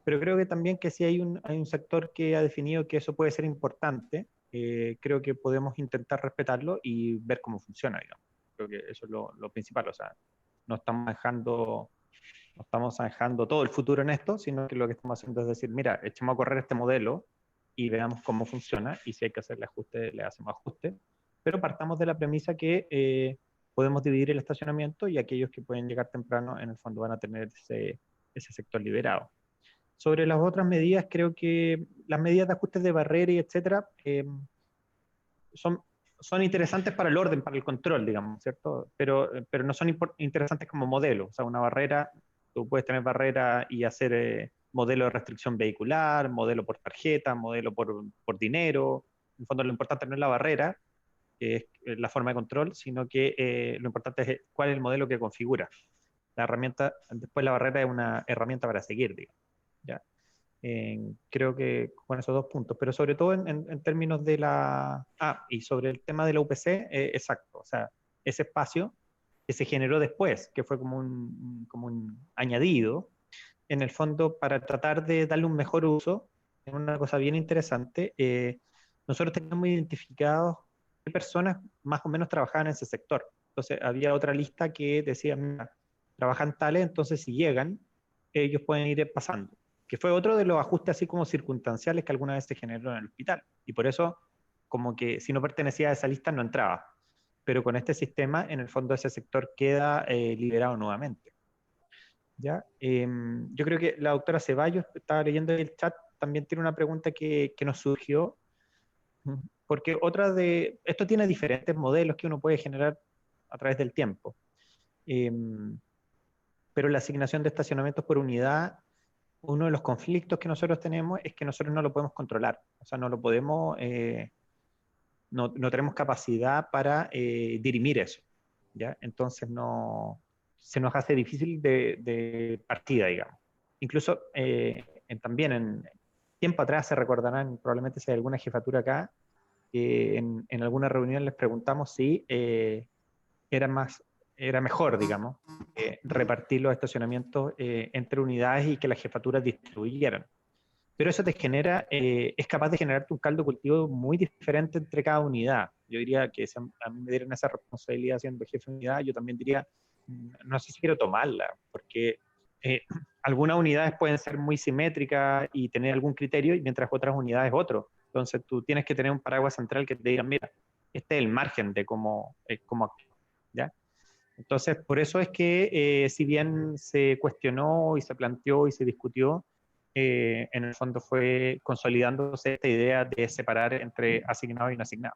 pero creo que también que si hay un sector que ha definido que eso puede ser importante, creo que podemos intentar respetarlo y ver cómo funciona, digamos. Creo que eso es lo principal, o sea, no estamos dejando, no estamos dejando todo el futuro en esto, sino que lo que estamos haciendo es decir, mira, echemos a correr este modelo y veamos cómo funciona, y si hay que hacerle ajuste, le hacemos ajuste, pero partamos de la premisa que podemos dividir el estacionamiento y aquellos que pueden llegar temprano, en el fondo van a tener ese sector liberado. Sobre las otras medidas, creo que las medidas de ajustes de barrera y etcétera son, son interesantes para el orden, para el control, digamos, ¿cierto? Pero no son interesantes como modelo. O sea, una barrera, tú puedes tener barrera y hacer modelo de restricción vehicular, modelo por tarjeta, modelo por dinero. En el fondo, lo importante no es la barrera, que es la forma de control, sino que lo importante es cuál es el modelo que configura. La herramienta, después la barrera es una herramienta para seguir, digamos. ¿Ya? Creo que con esos dos puntos, pero sobre todo en términos de la... Ah, y sobre el tema de la UPC, exacto, o sea, ese espacio que se generó después, que fue como un añadido, en el fondo para tratar de darle un mejor uso, es una cosa bien interesante. Nosotros teníamos identificados qué personas más o menos trabajaban en ese sector. Entonces había otra lista que decía, mira, trabajan tales, entonces si llegan, ellos pueden ir pasando, que fue otro de los ajustes así como circunstanciales que alguna vez se generó en el hospital. Y por eso, como que si no pertenecía a esa lista, no entraba. Pero con este sistema, en el fondo, ese sector queda liberado nuevamente. ¿Ya? Yo creo que la doctora Ceballos, estaba leyendo el chat, también tiene una pregunta que nos surgió, porque esto tiene diferentes modelos que uno puede generar a través del tiempo. Pero la asignación de estacionamientos por unidad, uno de los conflictos que nosotros tenemos es que nosotros no lo podemos controlar, o sea, no lo podemos, no tenemos capacidad para dirimir eso, ¿ya? Entonces se nos hace difícil de partida, digamos. Incluso también en tiempo atrás se recordarán, probablemente si hay alguna jefatura acá, que en alguna reunión les preguntamos si era era mejor, digamos, repartir los estacionamientos entre unidades y que las jefaturas distribuyeran. Pero eso te genera, es capaz de generarte un caldo de cultivo muy diferente entre cada unidad. Yo diría que si a mí me dieran esa responsabilidad siendo jefe de unidad, yo también diría, no sé si quiero tomarla, porque algunas unidades pueden ser muy simétricas y tener algún criterio, y mientras otras unidades otro. Entonces tú tienes que tener un paraguas central que te diga, mira, este es el margen de cómo actuar, ¿ya? Entonces, por eso es que si bien se cuestionó y se planteó y se discutió, en el fondo fue consolidándose esta idea de separar entre asignado y no asignado.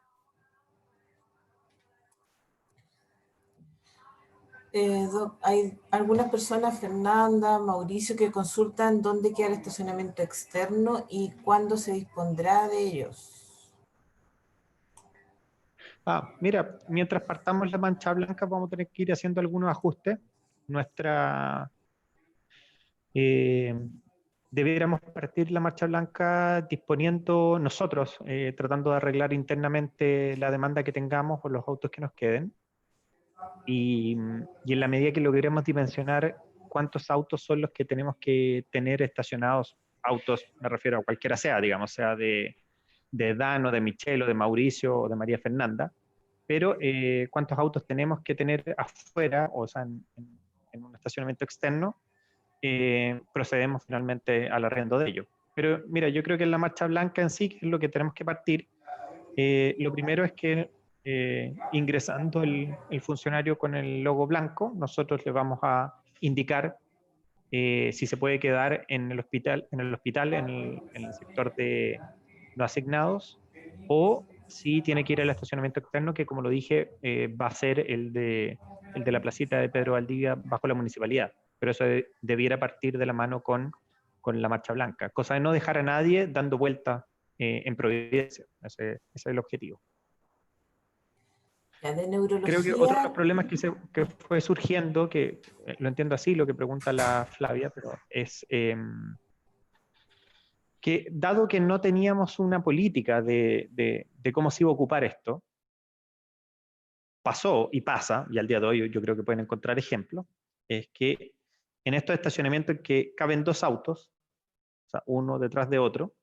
Hay algunas personas, Fernanda, Mauricio, que consultan dónde queda el estacionamiento externo y cuándo se dispondrá de ellos. Mira, mientras partamos la mancha blanca vamos a tener que ir haciendo algunos ajustes. Eh, Debiéramos partir la marcha blanca disponiendo nosotros, tratando de arreglar internamente la demanda que tengamos o los autos que nos queden. Y en la medida que logremos dimensionar cuántos autos son los que tenemos que tener estacionados, autos, me refiero a cualquiera sea, digamos, sea de Dan o de Michelle o de Mauricio o de María Fernanda, pero cuántos autos tenemos que tener afuera, o sea, en un estacionamiento externo, procedemos finalmente al arrendo de ellos. Pero mira, yo creo que en la marcha blanca en sí, que es lo que tenemos que partir, lo primero es que ingresando el funcionario con el logo blanco, nosotros le vamos a indicar si se puede quedar en el hospital, en el sector de no asignados, o si tiene que ir al estacionamiento externo, que como lo dije, va a ser el de la placita de Pedro Valdivia bajo la municipalidad. Pero eso debiera partir de la mano con la Marcha Blanca, cosa de no dejar a nadie dando vuelta en Providencia. Ese es el objetivo. La de Creo que otro de los neurología, problemas que fue surgiendo, que lo entiendo así, lo que pregunta la Flavia, pero es que dado que no teníamos una política de cómo se iba a ocupar esto, pasó y pasa, y al día de hoy yo creo que pueden encontrar ejemplos, es que en estos estacionamientos que caben 2 autos, o sea, uno detrás de otro,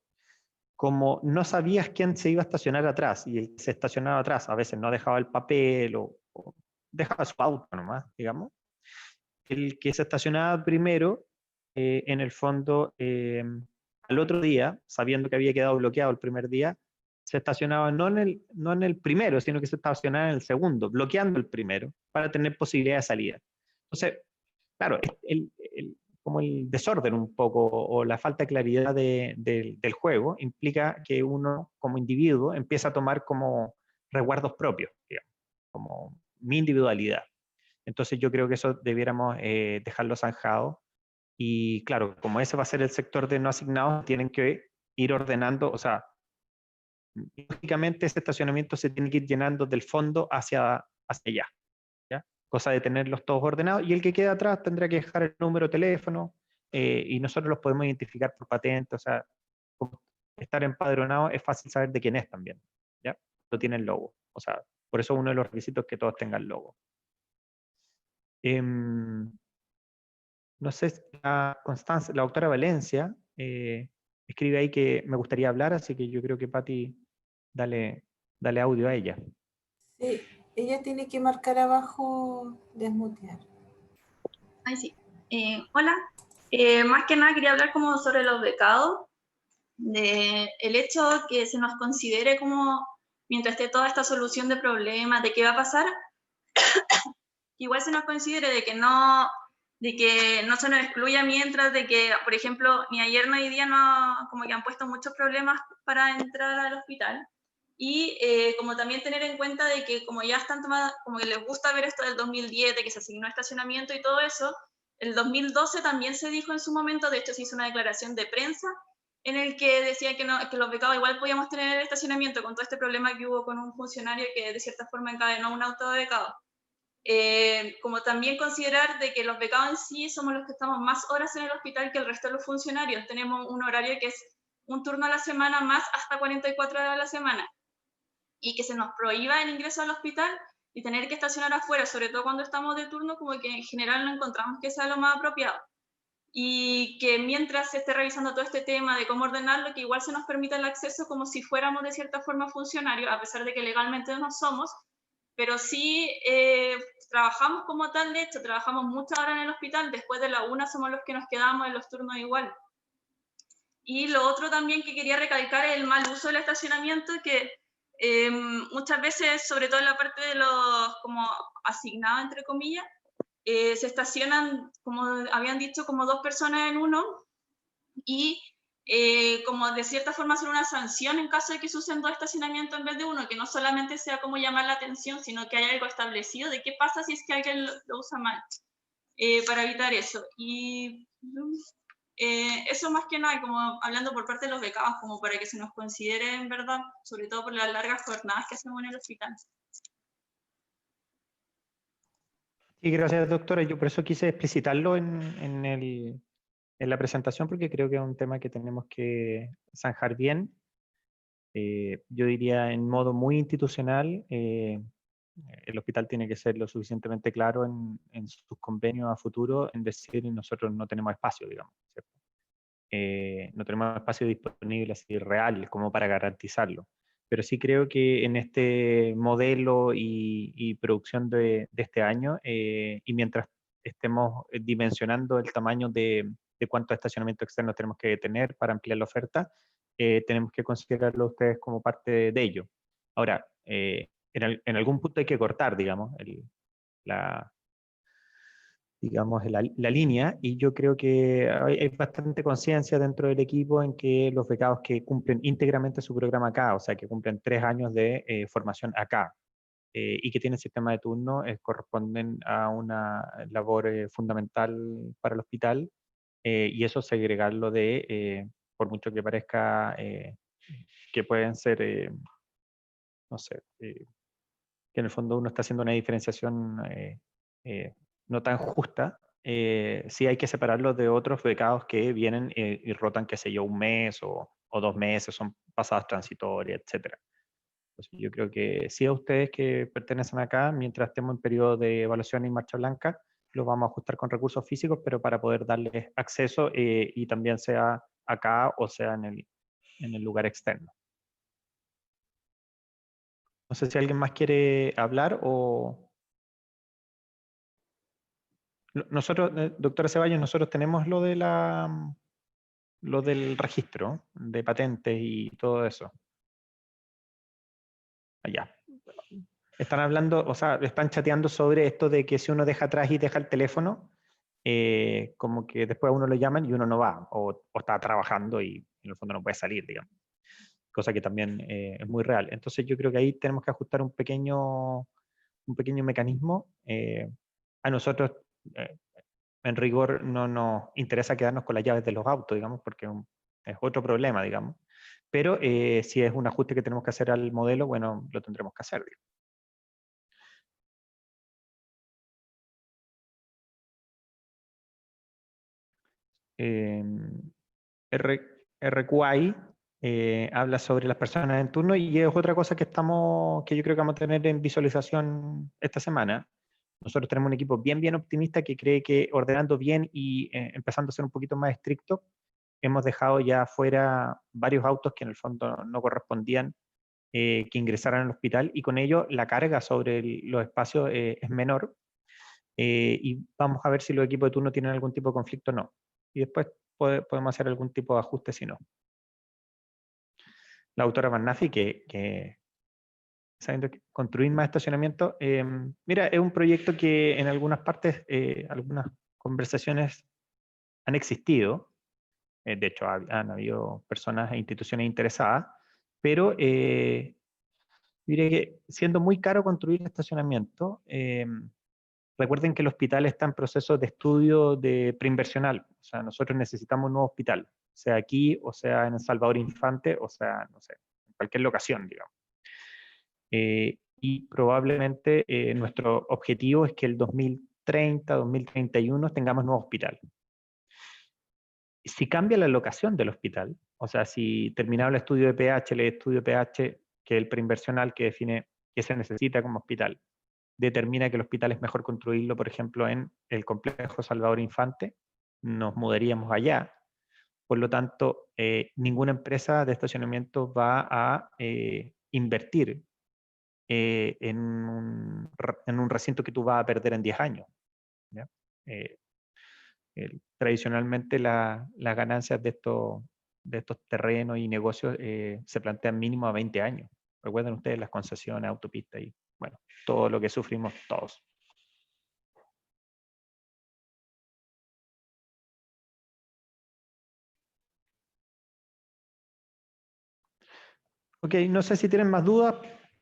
como no sabías quién se iba a estacionar atrás, y el que se estacionaba atrás a veces no dejaba el papel o dejaba su auto nomás, digamos, el que se estacionaba primero, en el fondo, al otro día, sabiendo que había quedado bloqueado el primer día, se estacionaba no en el primero, sino que se estacionaba en el segundo, bloqueando el primero, para tener posibilidad de salida. Entonces, claro, como el desorden un poco o la falta de claridad del juego implica que uno como individuo empieza a tomar como resguardos propios, digamos, como mi individualidad. Entonces yo creo que eso debiéramos dejarlo zanjado y claro, como ese va a ser el sector de no asignados, tienen que ir ordenando, o sea, lógicamente ese estacionamiento se tiene que ir llenando del fondo hacia allá. ¿Ya? Cosa de tenerlos todos ordenados, y el que queda atrás tendrá que dejar el número de teléfono, y nosotros los podemos identificar por patente, o sea, como estar empadronado es fácil saber de quién es también, ¿ya? No tiene el logo, o sea, por eso uno de los requisitos es que todos tengan logo. No sé, la doctora Valencia, escribe ahí que me gustaría hablar, así que yo creo que Patti, dale audio a ella. sí, ella tiene que marcar abajo desmutear. Ay, sí. Hola. Más que nada quería hablar como sobre los becados, de el hecho que se nos considere como, mientras esté toda esta solución de problemas, de qué va a pasar, igual se nos considere de que no se nos excluya mientras de que, por ejemplo, ni ayer ni hoy día no, como que han puesto muchos problemas para entrar al hospital. Y como también tener en cuenta de que como ya están tomadas, como que les gusta ver esto del 2010, de que se asignó estacionamiento y todo eso, el 2012 también se dijo en su momento, de hecho se hizo una declaración de prensa en el que decía que, no, que los becados igual podíamos tener el estacionamiento con todo este problema que hubo con un funcionario que de cierta forma encadenó un auto de becado. Como también considerar de que los becados en sí somos los que estamos más horas en el hospital que el resto de los funcionarios. Tenemos un horario que es un turno a la semana más hasta 44 horas a la semana. Y que se nos prohíba el ingreso al hospital y tener que estacionar afuera, sobre todo cuando estamos de turno, como que en general no encontramos que sea lo más apropiado. Y que mientras se esté revisando todo este tema de cómo ordenarlo, que igual se nos permita el acceso como si fuéramos de cierta forma funcionarios, a pesar de que legalmente no somos, pero sí trabajamos como tal. De hecho, trabajamos muchas horas en el hospital, después de la 1 somos los que nos quedamos en los turnos igual. Y lo otro también que quería recalcar es el mal uso del estacionamiento, que muchas veces, sobre todo en la parte de los como asignados, entre comillas, se estacionan, como habían dicho, como 2 personas en uno, y como de cierta forma hacer una sanción en caso de que se usen 2 estacionamientos en vez de uno, que no solamente sea como llamar la atención, sino que haya algo establecido de qué pasa si es que alguien lo usa mal, para evitar eso. Y eso más que nada, como hablando por parte de los becados, como para que se nos considere en verdad, sobre todo por las largas jornadas que hacemos en el hospital. Sí, gracias, doctora. Yo por eso quise explicitarlo en la presentación, porque creo que es un tema que tenemos que zanjar bien. Yo diría en modo muy institucional, el hospital tiene que ser lo suficientemente claro en sus convenios a futuro, en decir nosotros no tenemos espacio, digamos, ¿cierto? No tenemos espacio disponible así real como para garantizarlo. Pero sí creo que en este modelo y producción de este año, y mientras estemos dimensionando el tamaño de cuántos estacionamientos externos tenemos que tener para ampliar la oferta, tenemos que considerarlo ustedes como parte de ello. Ahora, en algún punto hay que cortar, digamos, la, digamos, la línea, y yo creo que hay bastante conciencia dentro del equipo en que los becados que cumplen íntegramente su programa acá, o sea, que cumplen 3 años de formación acá, y que tienen sistema de turno, corresponden a una labor fundamental para el hospital, y eso segregarlo de, por mucho que parezca que pueden ser, no sé, que en el fondo uno está haciendo una diferenciación eh, no tan justa, sí hay que separarlo de otros becados que vienen y rotan, qué sé yo, un mes o 2 meses, son pasadas transitorias, etcétera. Entonces, yo creo que sí, a ustedes que pertenecen acá, mientras estemos en periodo de evaluación y marcha blanca, los vamos a ajustar con recursos físicos, pero para poder darles acceso y también sea acá o sea en el lugar externo. No sé si alguien más quiere hablar o... Nosotros, doctora Ceballos, nosotros tenemos lo de lo del registro de patentes y todo eso. Allá. Están hablando, o sea, están chateando sobre esto de que si uno deja atrás y deja el teléfono, como que después a uno lo llaman y uno no va, o está trabajando y en el fondo no puede salir, digamos. Cosa que también es muy real. Entonces yo creo que ahí tenemos que ajustar un pequeño mecanismo. A nosotros, eh, en rigor, no nos interesa quedarnos con las llaves de los autos, digamos, porque es otro problema, digamos. Pero si es un ajuste que tenemos que hacer al modelo, bueno, lo tendremos que hacer, digamos. RQI habla sobre las personas en turno y es otra cosa que que yo creo que vamos a tener en visualización esta semana. Nosotros tenemos un equipo bien optimista que cree que ordenando bien y empezando a ser un poquito más estricto, hemos dejado ya fuera varios autos que en el fondo no correspondían que ingresaran al hospital y con ello la carga sobre los espacios es menor y vamos a ver si los equipos de turno tienen algún tipo de conflicto o no. Y después podemos hacer algún tipo de ajuste si no. La autora Barnafi, sabiendo que construir más estacionamiento, mira, es un proyecto que en algunas partes, algunas conversaciones han existido, de hecho han habido personas e instituciones interesadas, pero diré que siendo muy caro construir estacionamiento, recuerden que el hospital está en proceso de estudio de preinversional, o sea, nosotros necesitamos un nuevo hospital, sea aquí, o sea en El Salvador Infante, o sea, no sé, en cualquier locación, digamos. Y probablemente nuestro objetivo es que el 2030, 2031 tengamos nuevo hospital. Si cambia la locación del hospital, o sea, si terminado el estudio de pH, el estudio de pH, que es el preinversional que define qué se necesita como hospital, determina que el hospital es mejor construirlo, por ejemplo, en el complejo Salvador Infante, nos mudaríamos allá. Por lo tanto, ninguna empresa de estacionamiento va a invertir en un recinto que tú vas a perder en 10 años. ¿Ya? Tradicionalmente las ganancias de estos terrenos y negocios se plantean mínimo a 20 años. Recuerden ustedes las concesiones, autopistas y bueno, todo lo que sufrimos todos. Ok, no sé si tienen más dudas,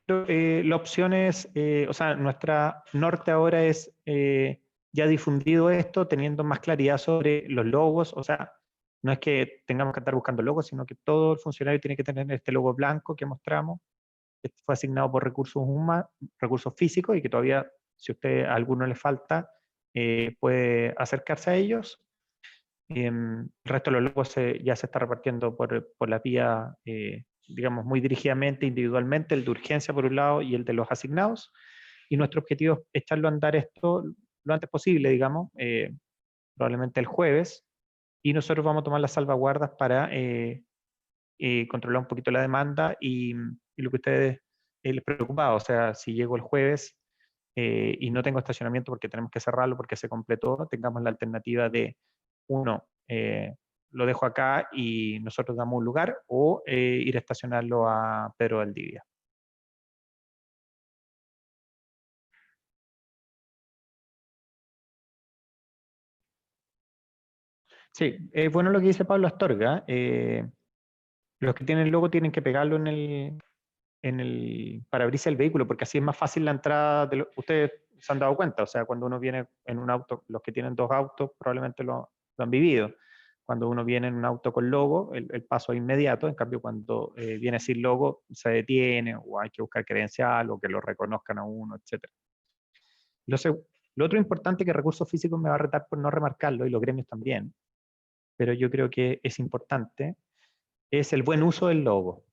pero la opción es, o sea, nuestra norte ahora es ya difundido esto, teniendo más claridad sobre los logos, o sea, no es que tengamos que estar buscando logos, sino que todo el funcionario tiene que tener este logo blanco que mostramos, que fue asignado por recursos humanos, recursos físicos, y que todavía, si a usted a alguno le falta, puede acercarse a ellos. El resto de los logos ya se está repartiendo por la vía, digamos, muy dirigidamente, individualmente, el de urgencia por un lado y el de los asignados. Y nuestro objetivo es echarlo a andar esto lo antes posible, digamos, probablemente el jueves. Y nosotros vamos a tomar las salvaguardas para controlar un poquito la demanda y lo que a ustedes les preocupa, o sea, si llego el jueves y no tengo estacionamiento porque tenemos que cerrarlo porque se completó, tengamos la alternativa de uno, lo dejo acá y nosotros damos un lugar, o ir a estacionarlo a Pedro Valdivia. Sí, bueno lo que dice Pablo Astorga. Los que tienen logo tienen que pegarlo en el parabrisas del vehículo, porque así es más fácil la entrada. Ustedes se han dado cuenta, o sea, cuando uno viene en un auto, los que tienen dos autos probablemente lo han vivido. Cuando uno viene en un auto con logo, el paso es inmediato. En cambio, cuando viene sin logo, se detiene o hay que buscar credencial o que lo reconozcan a uno, etc. Lo otro importante que Recursos Físicos me va a retar por no remarcarlo, y los gremios también, pero yo creo que es importante, es el buen uso del logo.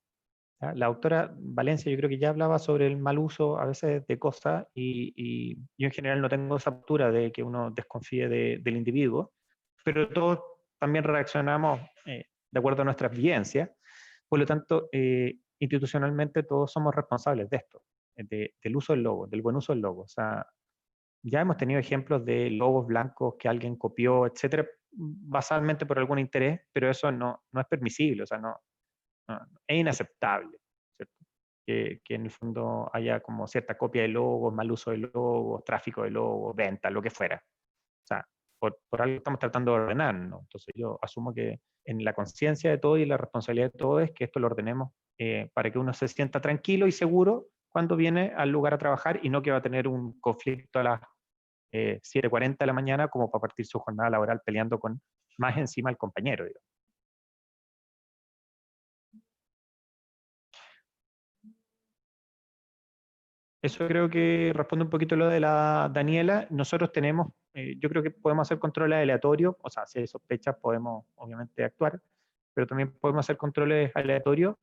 ¿Ya? La doctora Valencia yo creo que ya hablaba sobre el mal uso a veces de cosas, y yo en general no tengo esa postura de que uno desconfíe del individuo, pero todos también reaccionamos de acuerdo a nuestras vivencias. Por lo tanto, institucionalmente todos somos responsables de esto, del uso del logo, del buen uso del logo. O sea, ya hemos tenido ejemplos de logos blancos que alguien copió, etcétera, basalmente por algún interés, pero eso no es permisible, o sea, es inaceptable, ¿cierto? Que en el fondo haya como cierta copia de logos, mal uso de logos, tráfico de logos, venta, lo que fuera. O sea, por algo estamos tratando de ordenar, ¿no? Entonces yo asumo que en la conciencia de todo y la responsabilidad de todo es que esto lo ordenemos para que uno se sienta tranquilo y seguro cuando viene al lugar a trabajar, y no que va a tener un conflicto a las 7:40 de la mañana como para partir su jornada laboral peleando con más encima el compañero, digamos. Eso creo que responde un poquito lo de la Daniela. Nosotros tenemos, yo creo que podemos hacer controles aleatorios, o sea, si hay sospechas podemos obviamente actuar, pero también podemos hacer controles aleatorios,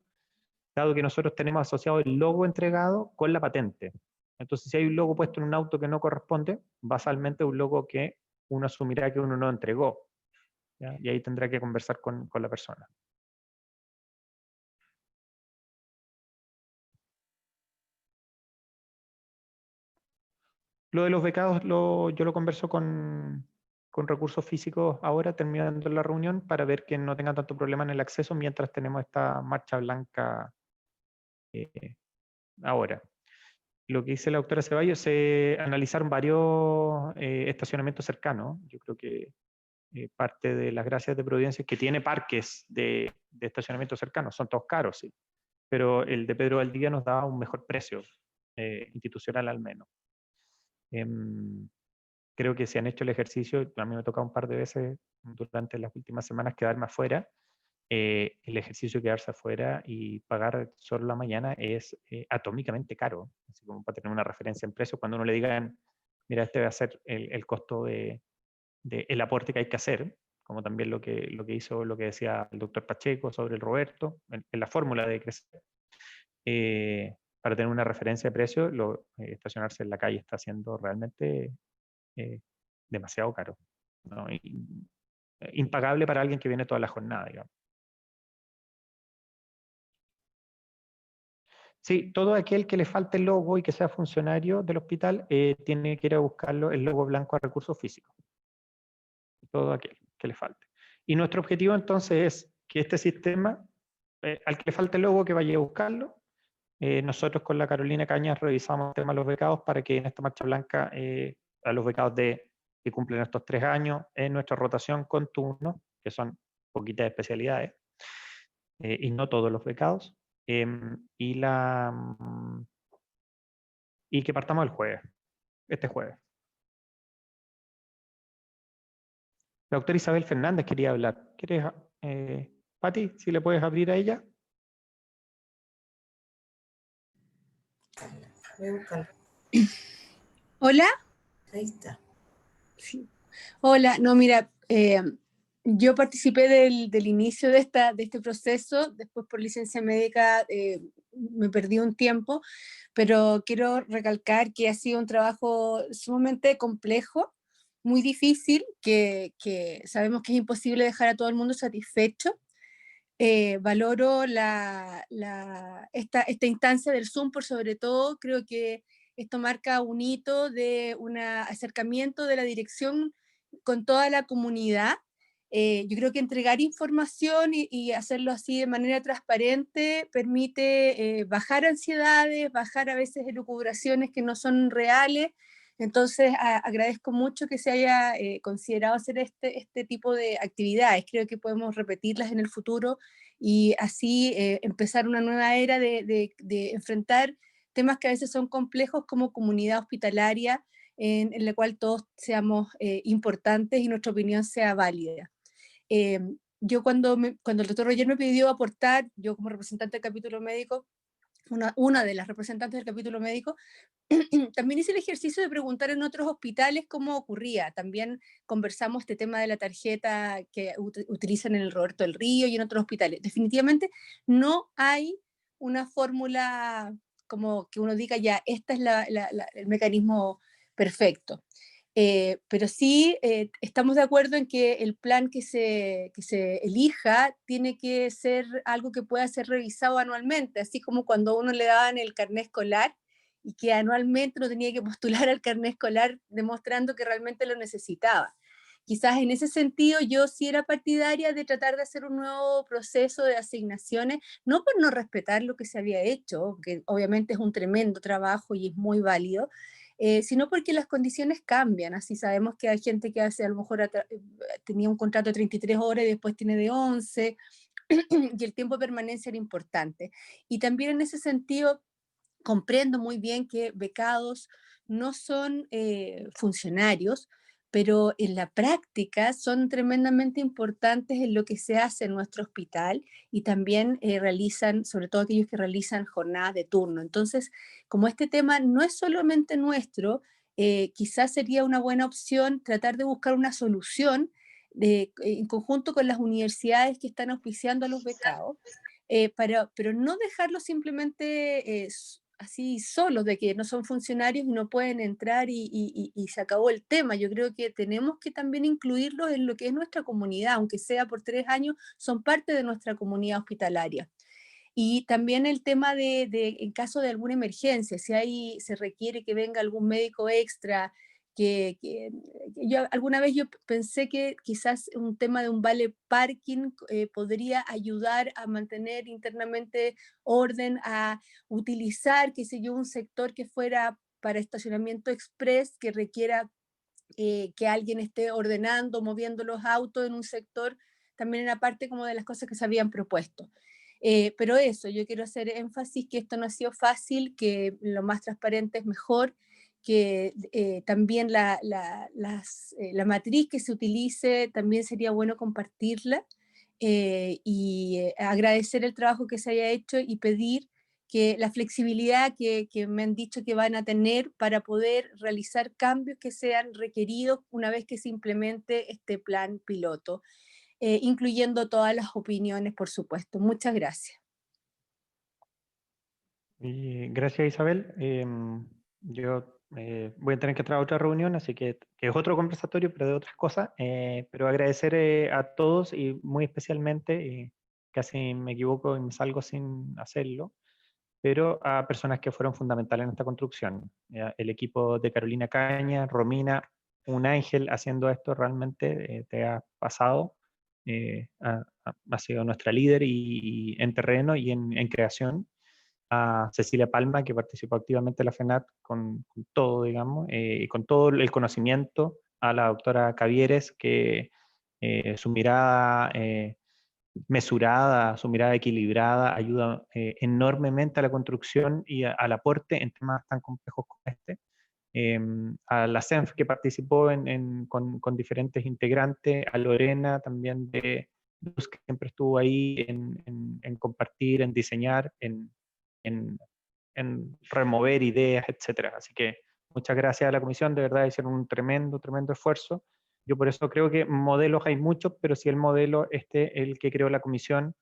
dado que nosotros tenemos asociado el logo entregado con la patente. Entonces, si hay un logo puesto en un auto que no corresponde, basalmente un logo que uno asumirá que uno no entregó, ¿ya? Y ahí tendrá que conversar con la persona. Lo de los becados yo lo converso con Recursos Físicos ahora, terminando la reunión, para ver que no tengan tanto problema en el acceso mientras tenemos esta marcha blanca ahora. Lo que dice la doctora Ceballos, se analizaron varios estacionamientos cercanos. Yo creo que parte de las gracias de Providencia es que tiene parques de estacionamiento cercanos, son todos caros, sí, pero el de Pedro Valdivia nos da un mejor precio, institucional al menos. Creo que se han hecho el ejercicio, a mí me ha tocado un par de veces durante las últimas semanas quedarme afuera. El ejercicio de quedarse afuera y pagar solo la mañana es atómicamente caro, así como para tener una referencia en precios. Cuando uno le digan, mira, este va a ser el costo el aporte que hay que hacer, como también lo que hizo, lo que decía el doctor Pacheco sobre el Roberto, en la fórmula de crecer. Para tener una referencia de precio, estacionarse en la calle está siendo realmente demasiado caro, ¿no? Impagable para alguien que viene toda la jornada, digamos. Sí, todo aquel que le falte el logo y que sea funcionario del hospital tiene que ir a buscarlo, el logo blanco a Recursos Físicos. Todo aquel que le falte. Y nuestro objetivo entonces es que este sistema, al que le falte el logo, que vaya a buscarlo. Nosotros con la Carolina Cañas revisamos el tema de los becados para que en esta marcha blanca a los becados que cumplen estos 3 años en nuestra rotación con turnos, que son poquitas especialidades, y no todos los becados, y que partamos el jueves, este jueves. La doctora Isabel Fernández quería hablar. ¿Quieres, Pati, si le puedes abrir a ella? Voy a buscarlo. ¿Hola? Ahí está. Sí. Hola, no, mira, yo participé del inicio de este proceso, después por licencia médica me perdí un tiempo, pero quiero recalcar que ha sido un trabajo sumamente complejo, muy difícil, que sabemos que es imposible dejar a todo el mundo satisfecho. Valoro esta instancia del Zoom por sobre todo, creo que esto marca un hito de un acercamiento de la dirección con toda la comunidad. Yo creo que entregar información y hacerlo así de manera transparente permite bajar ansiedades, bajar a veces elucubraciones que no son reales, Entonces, agradezco mucho que se haya considerado hacer este tipo de actividades. Creo que podemos repetirlas en el futuro y así empezar una nueva era de enfrentar temas que a veces son complejos como comunidad hospitalaria, en la cual todos seamos importantes y nuestra opinión sea válida. Yo cuando el doctor Roger me pidió aportar, yo como representante del capítulo médico, una de las representantes del capítulo médico, también hice el ejercicio de preguntar en otros hospitales cómo ocurría. También conversamos este tema de la tarjeta que utilizan en el Roberto del Río y en otros hospitales. Definitivamente no hay una fórmula como que uno diga ya, este es el mecanismo perfecto. Pero sí estamos de acuerdo en que el plan que se elija tiene que ser algo que pueda ser revisado anualmente, así como cuando uno le daban el carnet escolar y que anualmente uno tenía que postular al carnet escolar demostrando que realmente lo necesitaba. Quizás en ese sentido yo sí era partidaria de tratar de hacer un nuevo proceso de asignaciones, no por no respetar lo que se había hecho, que obviamente es un tremendo trabajo y es muy válido, sino porque las condiciones cambian. Así sabemos que hay gente que hace, a lo mejor tenía un contrato de 33 horas y después tiene de 11, y el tiempo de permanencia era importante. Y también en ese sentido comprendo muy bien que becados no son funcionarios, pero en la práctica son tremendamente importantes en lo que se hace en nuestro hospital y también realizan, sobre todo aquellos que realizan jornadas de turno. Entonces, como este tema no es solamente nuestro, quizás sería una buena opción tratar de buscar una solución en conjunto con las universidades que están auspiciando a los becados, pero no dejarlos simplemente así solos, de que no son funcionarios y no pueden entrar y se acabó el tema. Yo creo que tenemos que también incluirlos en lo que es nuestra comunidad, aunque sea por 3 años, son parte de nuestra comunidad hospitalaria. Y también el tema en caso de alguna emergencia, si se requiere que venga algún médico extra, alguna vez yo pensé que quizás un tema de un vale parking podría ayudar a mantener internamente orden, a utilizar, qué sé yo, un sector que fuera para estacionamiento express, que requiera que alguien esté ordenando, moviendo los autos en un sector, también era parte como de las cosas que se habían propuesto. Pero eso, yo quiero hacer énfasis que esto no ha sido fácil, que lo más transparente es mejor, que también la matriz que se utilice también sería bueno compartirla, y agradecer el trabajo que se haya hecho y pedir que la flexibilidad que me han dicho que van a tener para poder realizar cambios que sean requeridos una vez que se implemente este plan piloto, incluyendo todas las opiniones, por supuesto. Muchas gracias. Y gracias, Isabel. Yo voy a tener que entrar a otra reunión, así que es otro conversatorio, pero de otras cosas. Pero agradecer a todos y muy especialmente, casi me equivoco y me salgo sin hacerlo, pero a personas que fueron fundamentales en esta construcción. El equipo de Carolina Caña, Romina, un ángel haciendo esto realmente, te ha pasado. Ha sido nuestra líder y en terreno y en creación. A Cecilia Palma, que participó activamente en la FENAT con todo, digamos, y con todo el conocimiento, a la doctora Cavieres, que su mirada mesurada, su mirada equilibrada, ayuda enormemente a la construcción y al aporte en temas tan complejos como este. A la CENF, que participó con diferentes integrantes, a Lorena también de Luz, que siempre estuvo ahí en compartir, en diseñar, en, en remover ideas, etcétera. Así que muchas gracias a la comisión, de verdad hicieron un tremendo, tremendo esfuerzo. Yo por eso creo que modelos hay muchos, pero si el modelo el que creó la comisión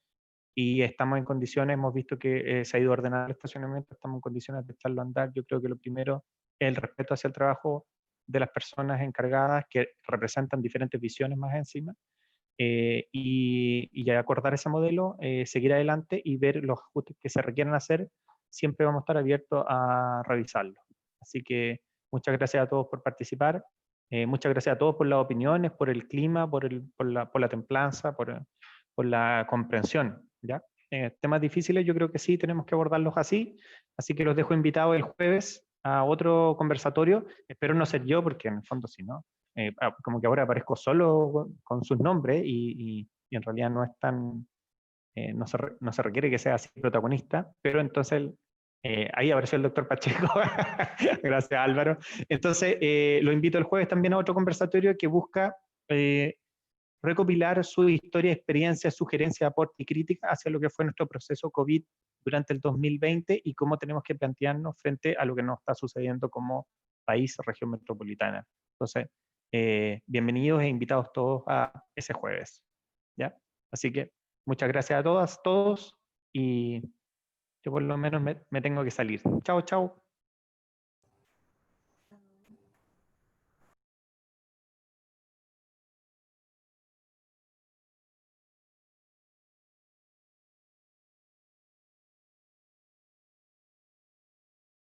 y estamos en condiciones, hemos visto que se ha ido ordenando el estacionamiento, estamos en condiciones de echarlo a andar. Yo creo que lo primero es el respeto hacia el trabajo de las personas encargadas que representan diferentes visiones más encima, y acordar ese modelo, seguir adelante y ver los ajustes que se requieran hacer. Siempre vamos a estar abiertos a revisarlo. Así que muchas gracias a todos por participar, muchas gracias a todos por las opiniones, por el clima, por la templanza, por la comprensión, ¿ya? Temas difíciles yo creo que sí tenemos que abordarlos así que los dejo invitados el jueves a otro conversatorio. Espero no ser yo, porque en el fondo si no, como que ahora aparezco solo con sus nombres y en realidad no es tan, no se requiere que sea así protagonista, pero entonces ahí apareció el doctor Pacheco. Gracias, Álvaro. Entonces, lo invito el jueves también a otro conversatorio que busca recopilar su historia, experiencia, sugerencia, aporte y crítica hacia lo que fue nuestro proceso COVID durante el 2020 y cómo tenemos que plantearnos frente a lo que nos está sucediendo como país, región metropolitana. Entonces, bienvenidos e invitados todos a ese jueves. ¿Ya? Así que muchas gracias a todas, todos, y yo por lo menos me tengo que salir. Chao, chao.